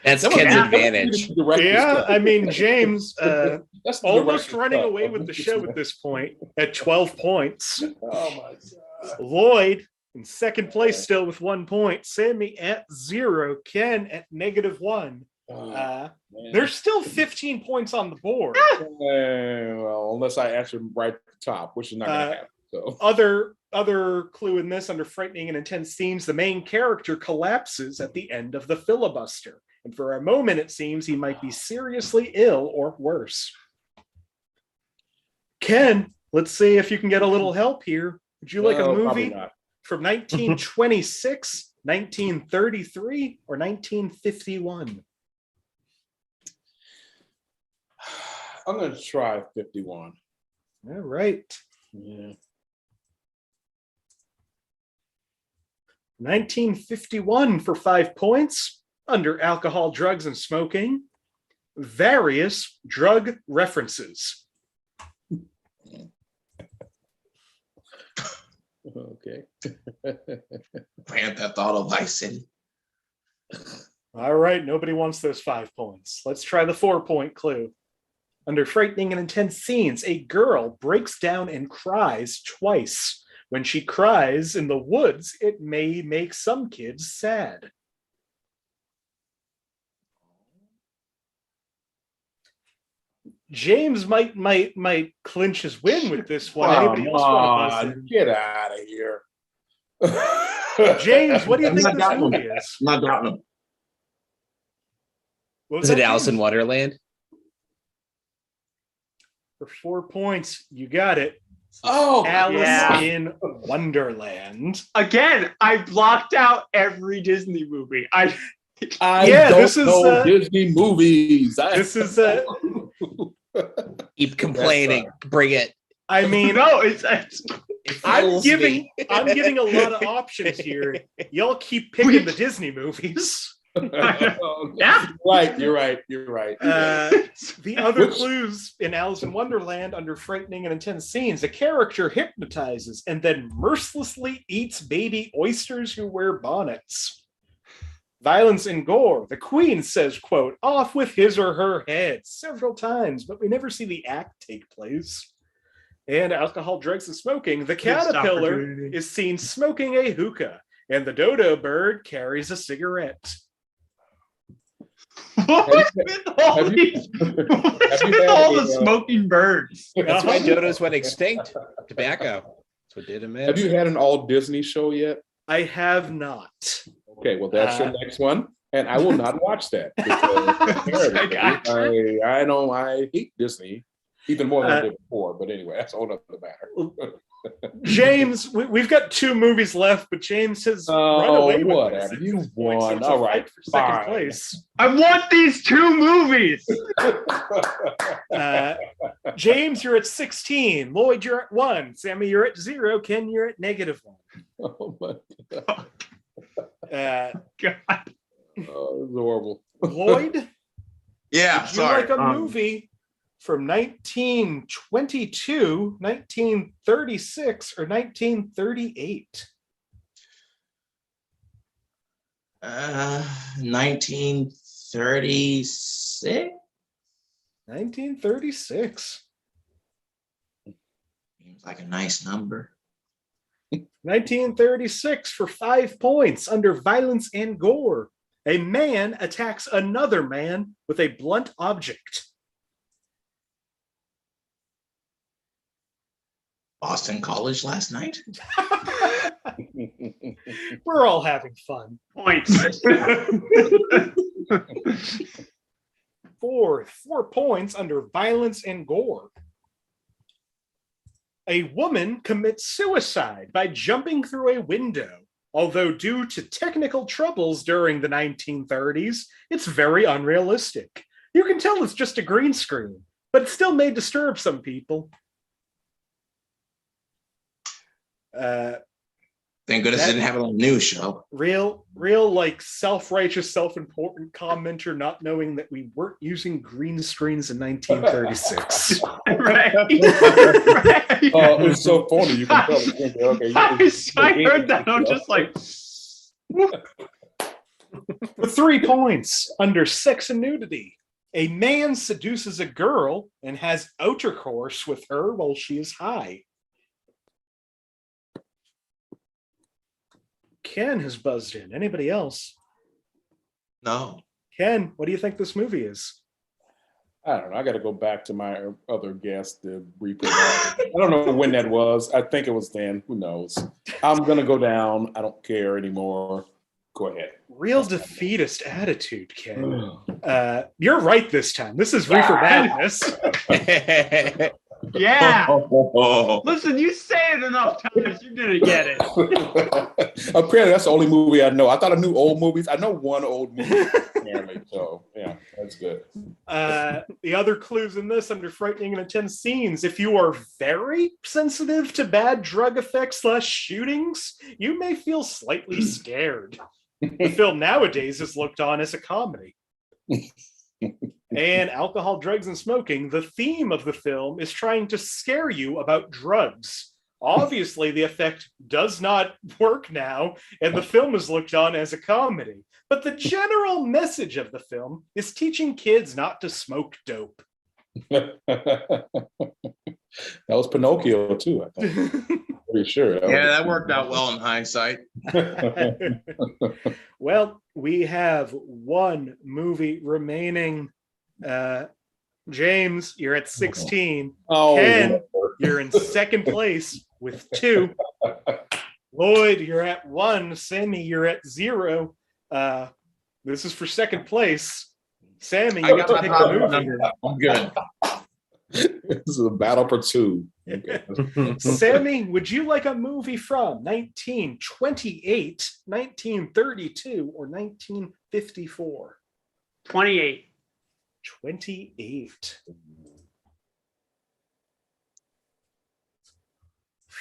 That's Ken's advantage. Yeah, I mean, James That's the almost director's running cut away of with the Mr. show Smith. at this point at 12 points. Oh my God. Lloyd in second place still with 1 point. Sammie at 0. Ken at -1. Man. There's still 15 points on the board. Well, unless I answer right at the top, which is not going to happen. So. Other clue in this, under frightening and intense scenes, the main character collapses at the end of the filibuster. And for a moment, it seems he might be seriously ill or worse. Ken, let's see if you can get a little help here. Would you like a No, probably movie not. from 1926, 1933, or 1951? I'm going to try 51. All right. Yeah. 1951 for 5 points under alcohol, drugs, and smoking. Various drug references. Okay. Grand Theft Auto Vice City. All right, nobody wants those 5 points. Let's try the 4-point clue. Under frightening and intense scenes, a girl breaks down and cries twice. When she cries in the woods, it may make some kids sad. James might clinch his win with this one. Anybody else want to buzz in? Get out of here. James, what do you I'm think not this doubting movie him. is? I'm not doubting him. What was Is it that, Alice in James? Wonderland? For 4 points, you got it. Oh, Alice yeah. in Wonderland. Again, I blocked out every Disney movie. I Yeah, don't this is, know Disney movies. This is Keep complaining. Bring it. I mean, No, it's I'm fools giving me. I'm giving a lot of options here. Y'all keep picking the Disney movies. Yeah. Right, you're right. The other Which- clues in Alice in Wonderland, under frightening and intense scenes, a character hypnotizes and then mercilessly eats baby oysters who wear bonnets. Violence and gore. The Queen says, quote, off with his or her head several times, but we never see the act take place. And alcohol, drugs, and smoking. The caterpillar is seen smoking a hookah, and the dodo bird carries a cigarette. What's with all Have you- these? have you What's with had all a, the smoking birds? That's why dodos went extinct. Tobacco. That's what did them in. Have you had an all Disney show yet? I have not. Okay, well that's your next one, and I will not watch that. Because I hate Disney even more than I did before. But anyway, that's a whole other matter. James, we've got 2 movies left, but James has run away with whatever. this. You It's won. a All fight right, for second fine. place. I want these 2 movies. James, you're at 16. Lloyd, you're at 1. Sammie, you're at 0. Ken, you're at -1. Oh my Uh, God. Oh, it's horrible. Lloyd, Yeah, would you sorry. like a movie from 1922, 1936, or 1938? 1936. 1936. Seems like a nice number. 1936 for 5 points under violence and gore. A man attacks another man with a blunt object. Boston College last night. We're all having fun. Points. 4 points under violence and gore. A woman commits suicide by jumping through a window. Although due to technical troubles during the 1930s, it's very unrealistic. You can tell it's just a green screen, but it still may disturb some people. Thank goodness it didn't have it on the news show. Real like self-righteous, self-important commenter not knowing that we weren't using green screens in 1936. Right. Oh, it's so funny. You can tell. Okay, I heard that. I'm just like, For 3 points under sex and nudity. A man seduces a girl and has intercourse with her while she is high. Ken has buzzed in. Anybody else? No. Ken, what do you think this movie is? I don't know. I got to go back to my other guest to replay that. I don't know when that was. I think it was then. Who knows? I'm going to go down. I don't care anymore. Go ahead. Real defeatist attitude, Ken. You're right this time. This is Reefer Madness. yeah. Oh. Listen, you say it enough times, you're gonna get it. Apparently, that's the only movie I know. I thought I knew old movies. I know one old movie, apparently. So, yeah, that's good. The other clues in this under frightening and intense scenes. If you are very sensitive to bad drug effects / shootings, you may feel slightly scared. The film nowadays is looked on as a comedy. And alcohol, drugs, and smoking. The theme of the film is trying to scare you about drugs. Obviously, the effect does not work now, and the film is looked on as a comedy. But the general message of the film is teaching kids not to smoke dope. That was Pinocchio, too, I think. Pretty sure. Yeah, that worked out well in hindsight. Well, we have 1 movie remaining. James, you're at 16. Oh, Ken, you're in second place with 2. Lloyd, you're at 1. Sammie, you're at 0. This is for second place. Sammie, you get to pick the movie. I'm good. this is a battle for 2. Okay. Sammie, would you like a movie from 1928, 1932, or 1954? 28. 28.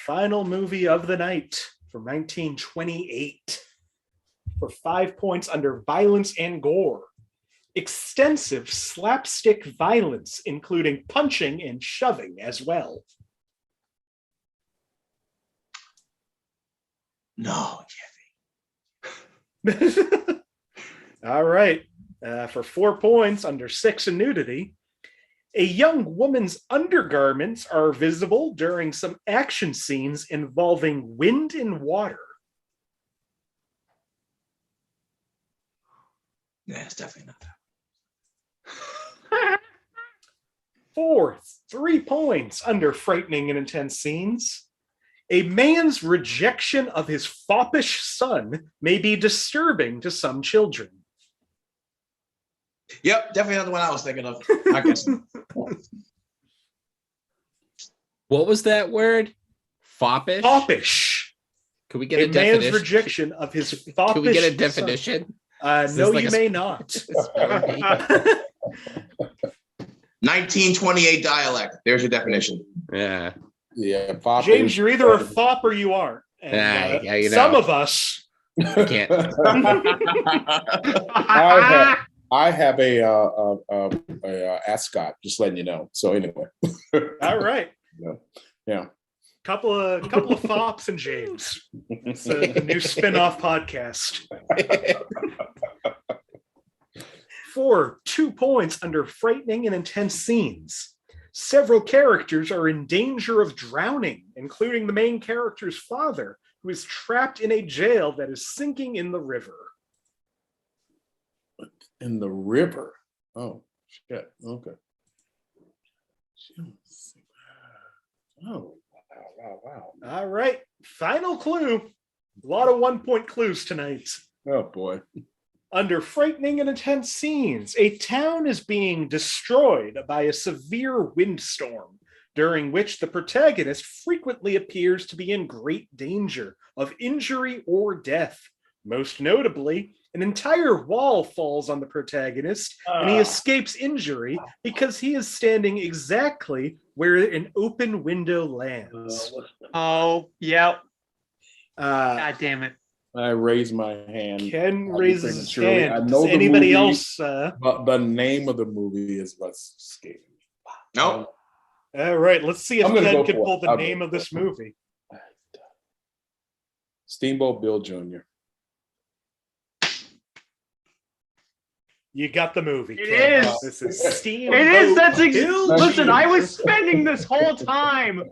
final movie of the night from 1928 for 5 points under violence and gore. Extensive slapstick violence, including punching and shoving as well. No, All right. For 4 points under sex and nudity, a young woman's undergarments are visible during some action scenes involving wind and water. yeah, it's definitely not that. For 3 points under frightening and intense scenes, a man's rejection of his foppish son may be disturbing to some children. Yep, definitely not the one I was thinking of. I guess. What was that word? Foppish? Foppish. Could we get A a man's definition? rejection of his foppish Can we get a son. definition? No, like you a may not. 1928 dialect. There's your definition. Yeah. Yeah, Pop James, is- you're either a fop or you aren't. And, Yeah, you know. Some of us. Can't. I have a ascot. Just letting you know. So anyway. All right. Yeah. Couple of fops and James. It's the new spin-off podcast. For 2 points under frightening and intense scenes, several characters are in danger of drowning, including the main character's father, who is trapped in a jail that is sinking in the river. In the river. Oh shit. Okay. Oh wow. All right. Final clue. A lot of 1-point clues tonight. Oh boy. Under frightening and intense scenes, a town is being destroyed by a severe windstorm, during which the protagonist frequently appears to be in great danger of injury or death. Most notably, an entire wall falls on the protagonist, and he escapes injury because he is standing exactly where an open window lands. Oh, yep. Uh, God damn it. I raise my hand. Ken I'll be raises his prematurely. I hand. know Does the anybody movie, else? But the name of the movie is what's scary. Nope. All right, let's see if I'm gonna Ken go can for it. pull the I'll name go of this for it. movie. Steamboat Bill Jr. You got the movie. It Ken. is. This is Steamboat. It is. That's Bill listen. Jr. I was spending this whole time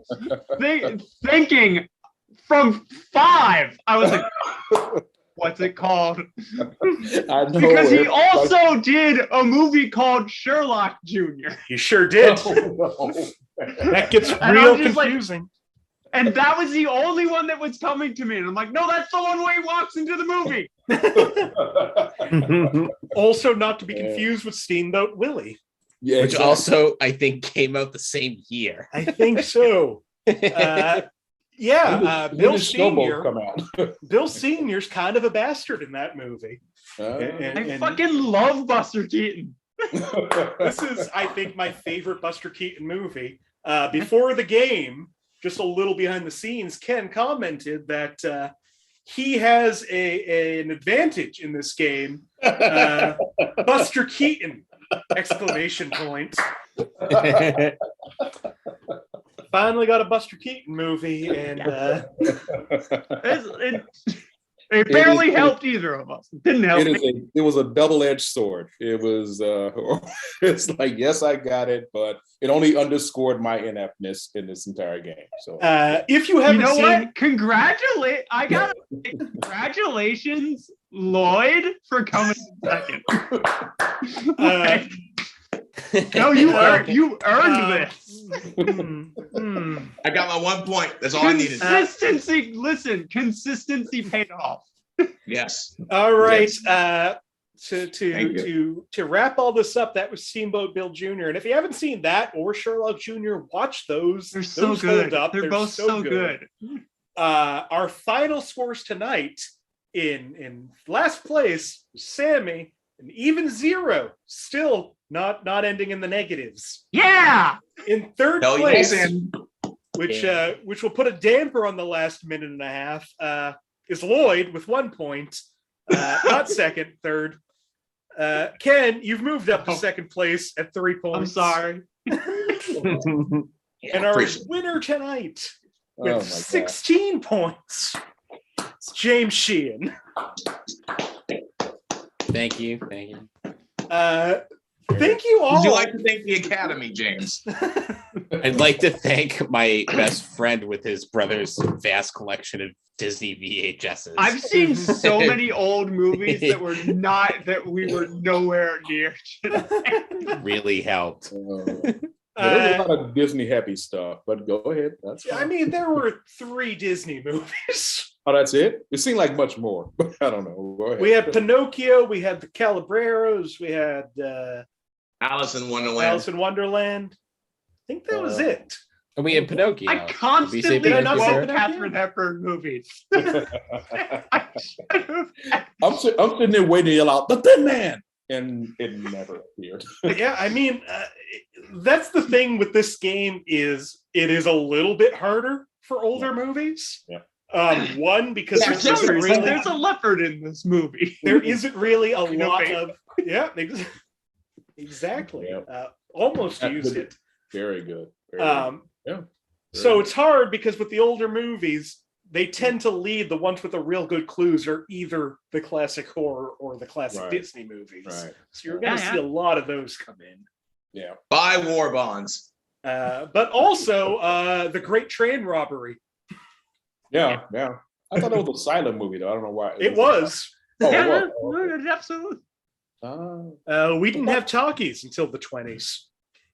thinking from 5. I was like, what's it called? I know Because he it. also did a movie called Sherlock Jr. You sure did. Oh, no. That gets And real I'm just like- confusing. And that was the only one that was coming to me. And I'm like, no, that's the one where he walks into the movie. Also, not to be confused with Steamboat Willie. Yeah, Which exactly. also, I think, came out the same year. I think so. When Bill did Snowball Senior. come out? Bill Senior's kind of a bastard in that movie. I fucking love Buster Keaton. This is, I think, my favorite Buster Keaton movie. Before the game, just a little behind the scenes, Ken commented that he has an advantage in this game. Buster Keaton! Exclamation point. Finally got a Buster Keaton movie, and It barely helped either of us. It didn't help me. It was a double-edged sword. It was it's like, yes, I got it, but it only underscored my ineptness in this entire game. So if you You haven't know seen, what? Congratulations, Lloyd, for coming second. No, you earned this. I got my 1 point. That's all I needed. Consistency paid off. Yes. All right. Yes. To wrap all this up, that was Steamboat Bill Jr. And if you haven't seen that or Sherlock Jr., watch those. They're so Those good. hold up. They're both so good. Our final scores tonight in last place, Sammie, an even 0, still not ending in the negatives. Yeah. In third Hell place, yes, which will put a damper on the last minute and a half, is Lloyd with 1 point. Not second, third. Ken, you've moved up to second place at 3 points. I'm sorry. And our winner tonight with 16 points, it's James Sheehan. Thank you. Thank you all. Would you like to thank the Academy, James? I'd like to thank my best friend with his brother's vast collection of Disney VHSs. I've seen so many old movies that we were nowhere near. Really helped. There's a lot of Disney happy stuff, but go ahead. That's fine. I mean, there were 3 Disney movies. Oh, that's it? It seemed like much more, but I don't know. Go ahead. We had Pinocchio, we had the Calabreros, we had Alice in Wonderland. Alice in Wonderland. I think that was it. And we had Pinocchio. I constantly Did I not say quote Pinocchio? Katharine Hepburn movies. I'm sitting there waiting to yell out, "The Thin Man!" And it never appeared. Yeah, I mean, that's the thing with this game is it is a little bit harder for older movies. Yeah. One, because There's a leopard in this movie. there isn't really a lot baby. of exactly. Yeah. Almost That's used good. it. Very good. So it's hard because with the older movies, they tend to lead the ones with the real good clues are either the classic horror or the classic Disney movies. Right. So you're going to see a lot of those come in. Yeah. Buy war bonds. But also the Great Train Robbery. Yeah. I thought it was a silent movie, though. I don't know why. It was. Oh, Yeah, it was. no, absolutely. We didn't have talkies until the 20s.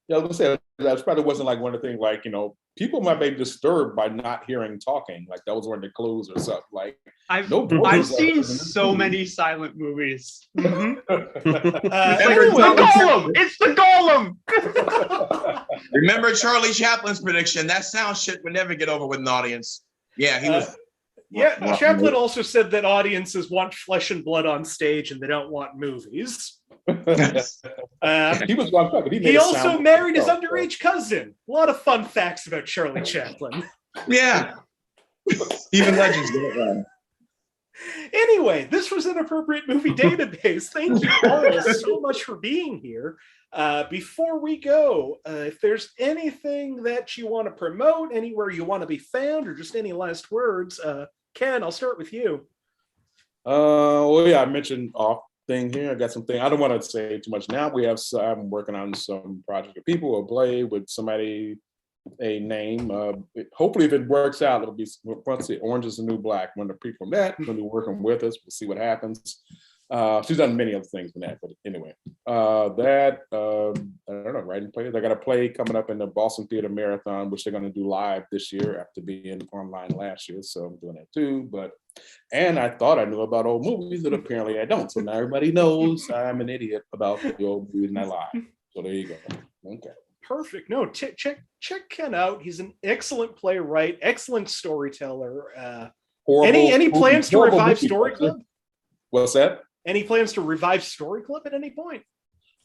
Yeah, I was gonna say that probably wasn't like one of the things like, people might be disturbed by not hearing talking. Like that was one of the clues or something. Like I've voices seen are- so many silent movies. Anyway, It's the Golem! Remember Charlie Chaplin's prediction? That sound shit would never get over with an audience. Yeah, he was. Yeah, Chaplin also said that audiences want flesh and blood on stage and they don't want movies. He was wrong, but He also married his underage cousin. A lot of fun facts about Charlie Chaplin. Yeah. Even legends get it wrong. Anyway, this was Inappropriate Movie Database. Thank you all so much for being here. Before we go, if there's anything that you want to promote, anywhere you want to be found, or just any last words, Ken, I'll start with you. I mentioned off thing here. I got something. I don't want to say too much now. I'm working on some project of people will play with somebody a name. Hopefully, if it works out, it'll be once the Orange is the New Black. When the people met, going to be working with us. We'll see what happens. She's done many other things than that, but anyway, I don't know, writing plays. I got a play coming up in the Boston Theater Marathon, which they're going to do live this year after being online last year. So I'm doing that too. And I thought I knew about old movies, but apparently I don't. So now everybody knows I'm an idiot about the old movies and I lie. So there you go. Okay. Perfect. No, check Ken out. He's an excellent playwright, excellent storyteller. Any plans to revive Story Club? What's that? Any plans to revive Story Club at any point?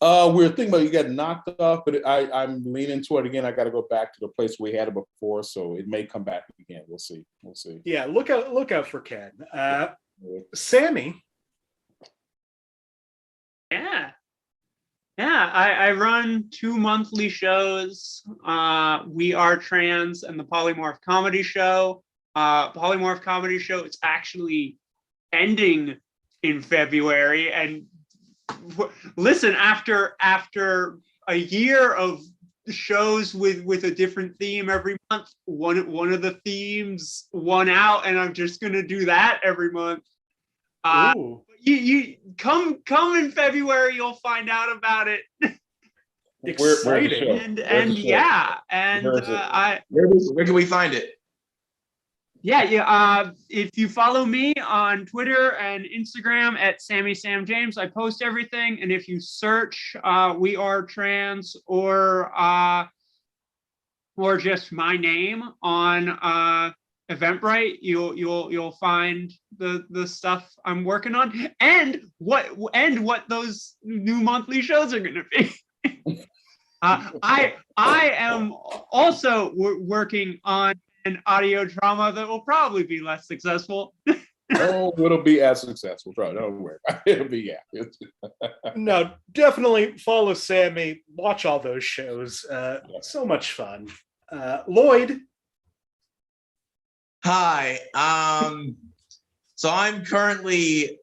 We're thinking about you got knocked off, but I'm leaning toward it again. I got to go back to the place we had it before, so it may come back again. We'll see. Yeah, look out for Ken. Sammie. Yeah, I run 2 monthly shows. We Are Trans and the Polymorph Comedy Show. Polymorph Comedy Show, it's actually ending in February. And listen, after a year of shows with a different theme every month, one of the themes won out, and I'm just gonna do that every month. You come in February, you'll find out about it. Exciting. Where can we find it? If you follow me on Twitter and Instagram at Sammie Sam James, I post everything. And if you search We Are Trans or just my name on Eventbrite, you'll find the stuff I'm working on and what those new monthly shows are going to be. I am also working on an audio drama that will probably be less successful. Oh, it'll be as successful. Don't worry. It'll be, yeah. No, definitely follow Sammie. Watch all those shows. So much fun. Lloyd. Hi. So I'm currently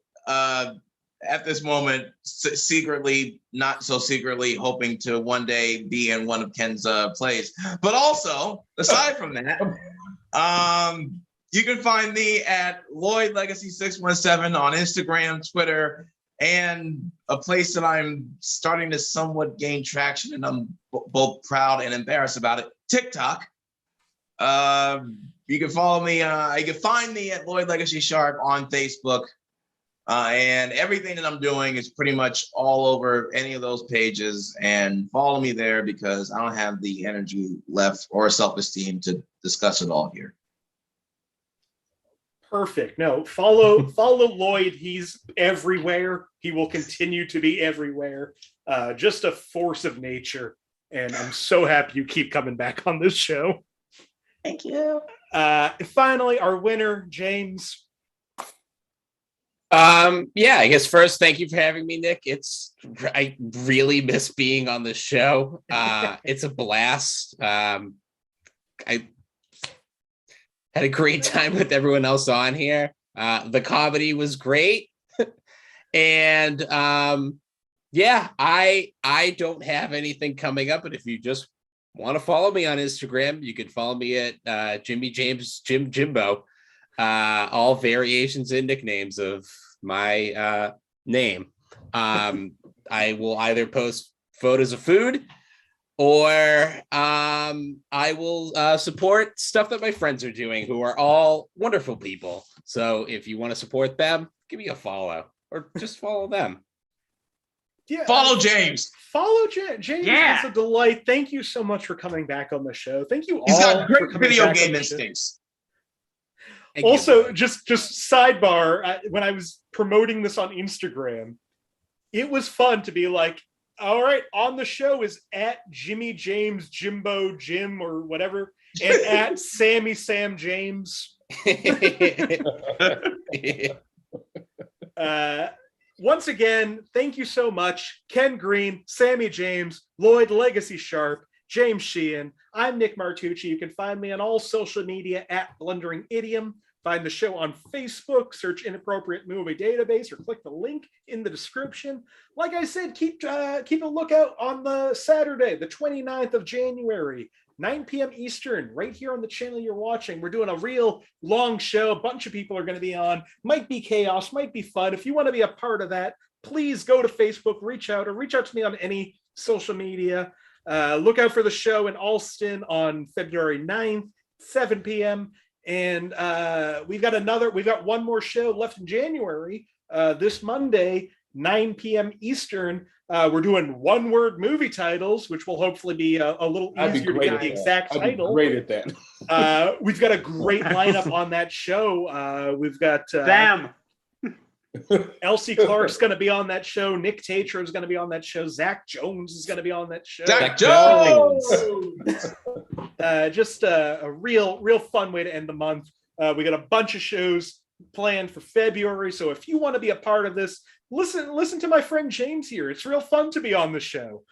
at this moment secretly, not so secretly, hoping to one day be in one of Ken's plays. But also, aside from that, you can find me at Lloyd Legacy 617 on Instagram, Twitter, and a place that I'm starting to somewhat gain traction, and I'm both proud and embarrassed about it, TikTok. You can follow me. You can find me at Lloyd Legacy Sharp on Facebook. And everything that I'm doing is pretty much all over any of those pages. And follow me there because I don't have the energy left or self-esteem to discuss it all here. Perfect. No, follow Lloyd. He's everywhere. He will continue to be everywhere. Just a force of nature. And I'm so happy you keep coming back on this show. Thank you. Finally, our winner, James. Yeah, I guess first, thank you for having me, Nick. I really miss being on the show. It's a blast. I had a great time with everyone else on here. The comedy was great. And yeah, I don't have anything coming up, but if you just want to follow me on Instagram, you can follow me at Jimmy James Jimbo. All variations and nicknames of my name. I will either post photos of food or I will support stuff that my friends are doing, who are all wonderful people. So if you want to support them, give me a follow or just follow them. Yeah, Follow James. Follow James. Yeah. It's a delight. Thank you so much for coming back on the show. Thank you all. He's got for great coming video back on game the show. instincts. Thank you. Also, just sidebar, when I was promoting this on Instagram, it was fun to be like, all right, on the show is at Jimmy James, Jimbo, Jim, or whatever, and at Sammie Sam James. Once again, thank you so much. Ken Green, Sammie James, Lloyd Legacy Sharp, James Sheehan. I'm Nick Martucci. You can find me on all social media at Blundering Idiom. Find the show on Facebook, search Inappropriate Movie Database, or click the link in the description. Like I said, keep a lookout on the Saturday, the 29th of January, 9 p.m. Eastern, right here on the channel you're watching. We're doing a real long show. A bunch of people are going to be on. Might be chaos, might be fun. If you want to be a part of that, please go to Facebook, reach out to me on any social media. Look out for the show in Alston on February 9th, 7 p.m. And we've got one more show left in January. This Monday, 9 p.m. Eastern. We're doing one-word movie titles, which will hopefully be a little easier to get the exact title. I'd be great at that. We've got a great lineup on that show. We've got Them. Elsie Clark's going to be on that show. Nick Tatro is going to be on that show. Zach Jones is going to be on that show. Zach Jones! Just a real fun way to end the month. We got a bunch of shows planned for February. So if you want to be a part of this, listen to my friend James here. It's real fun to be on the show.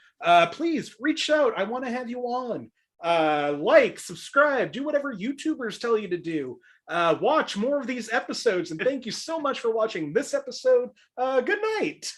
Please reach out. I want to have you on. Like, subscribe, do whatever YouTubers tell you to do. Watch more of these episodes, and thank you so much for watching this episode. Good night.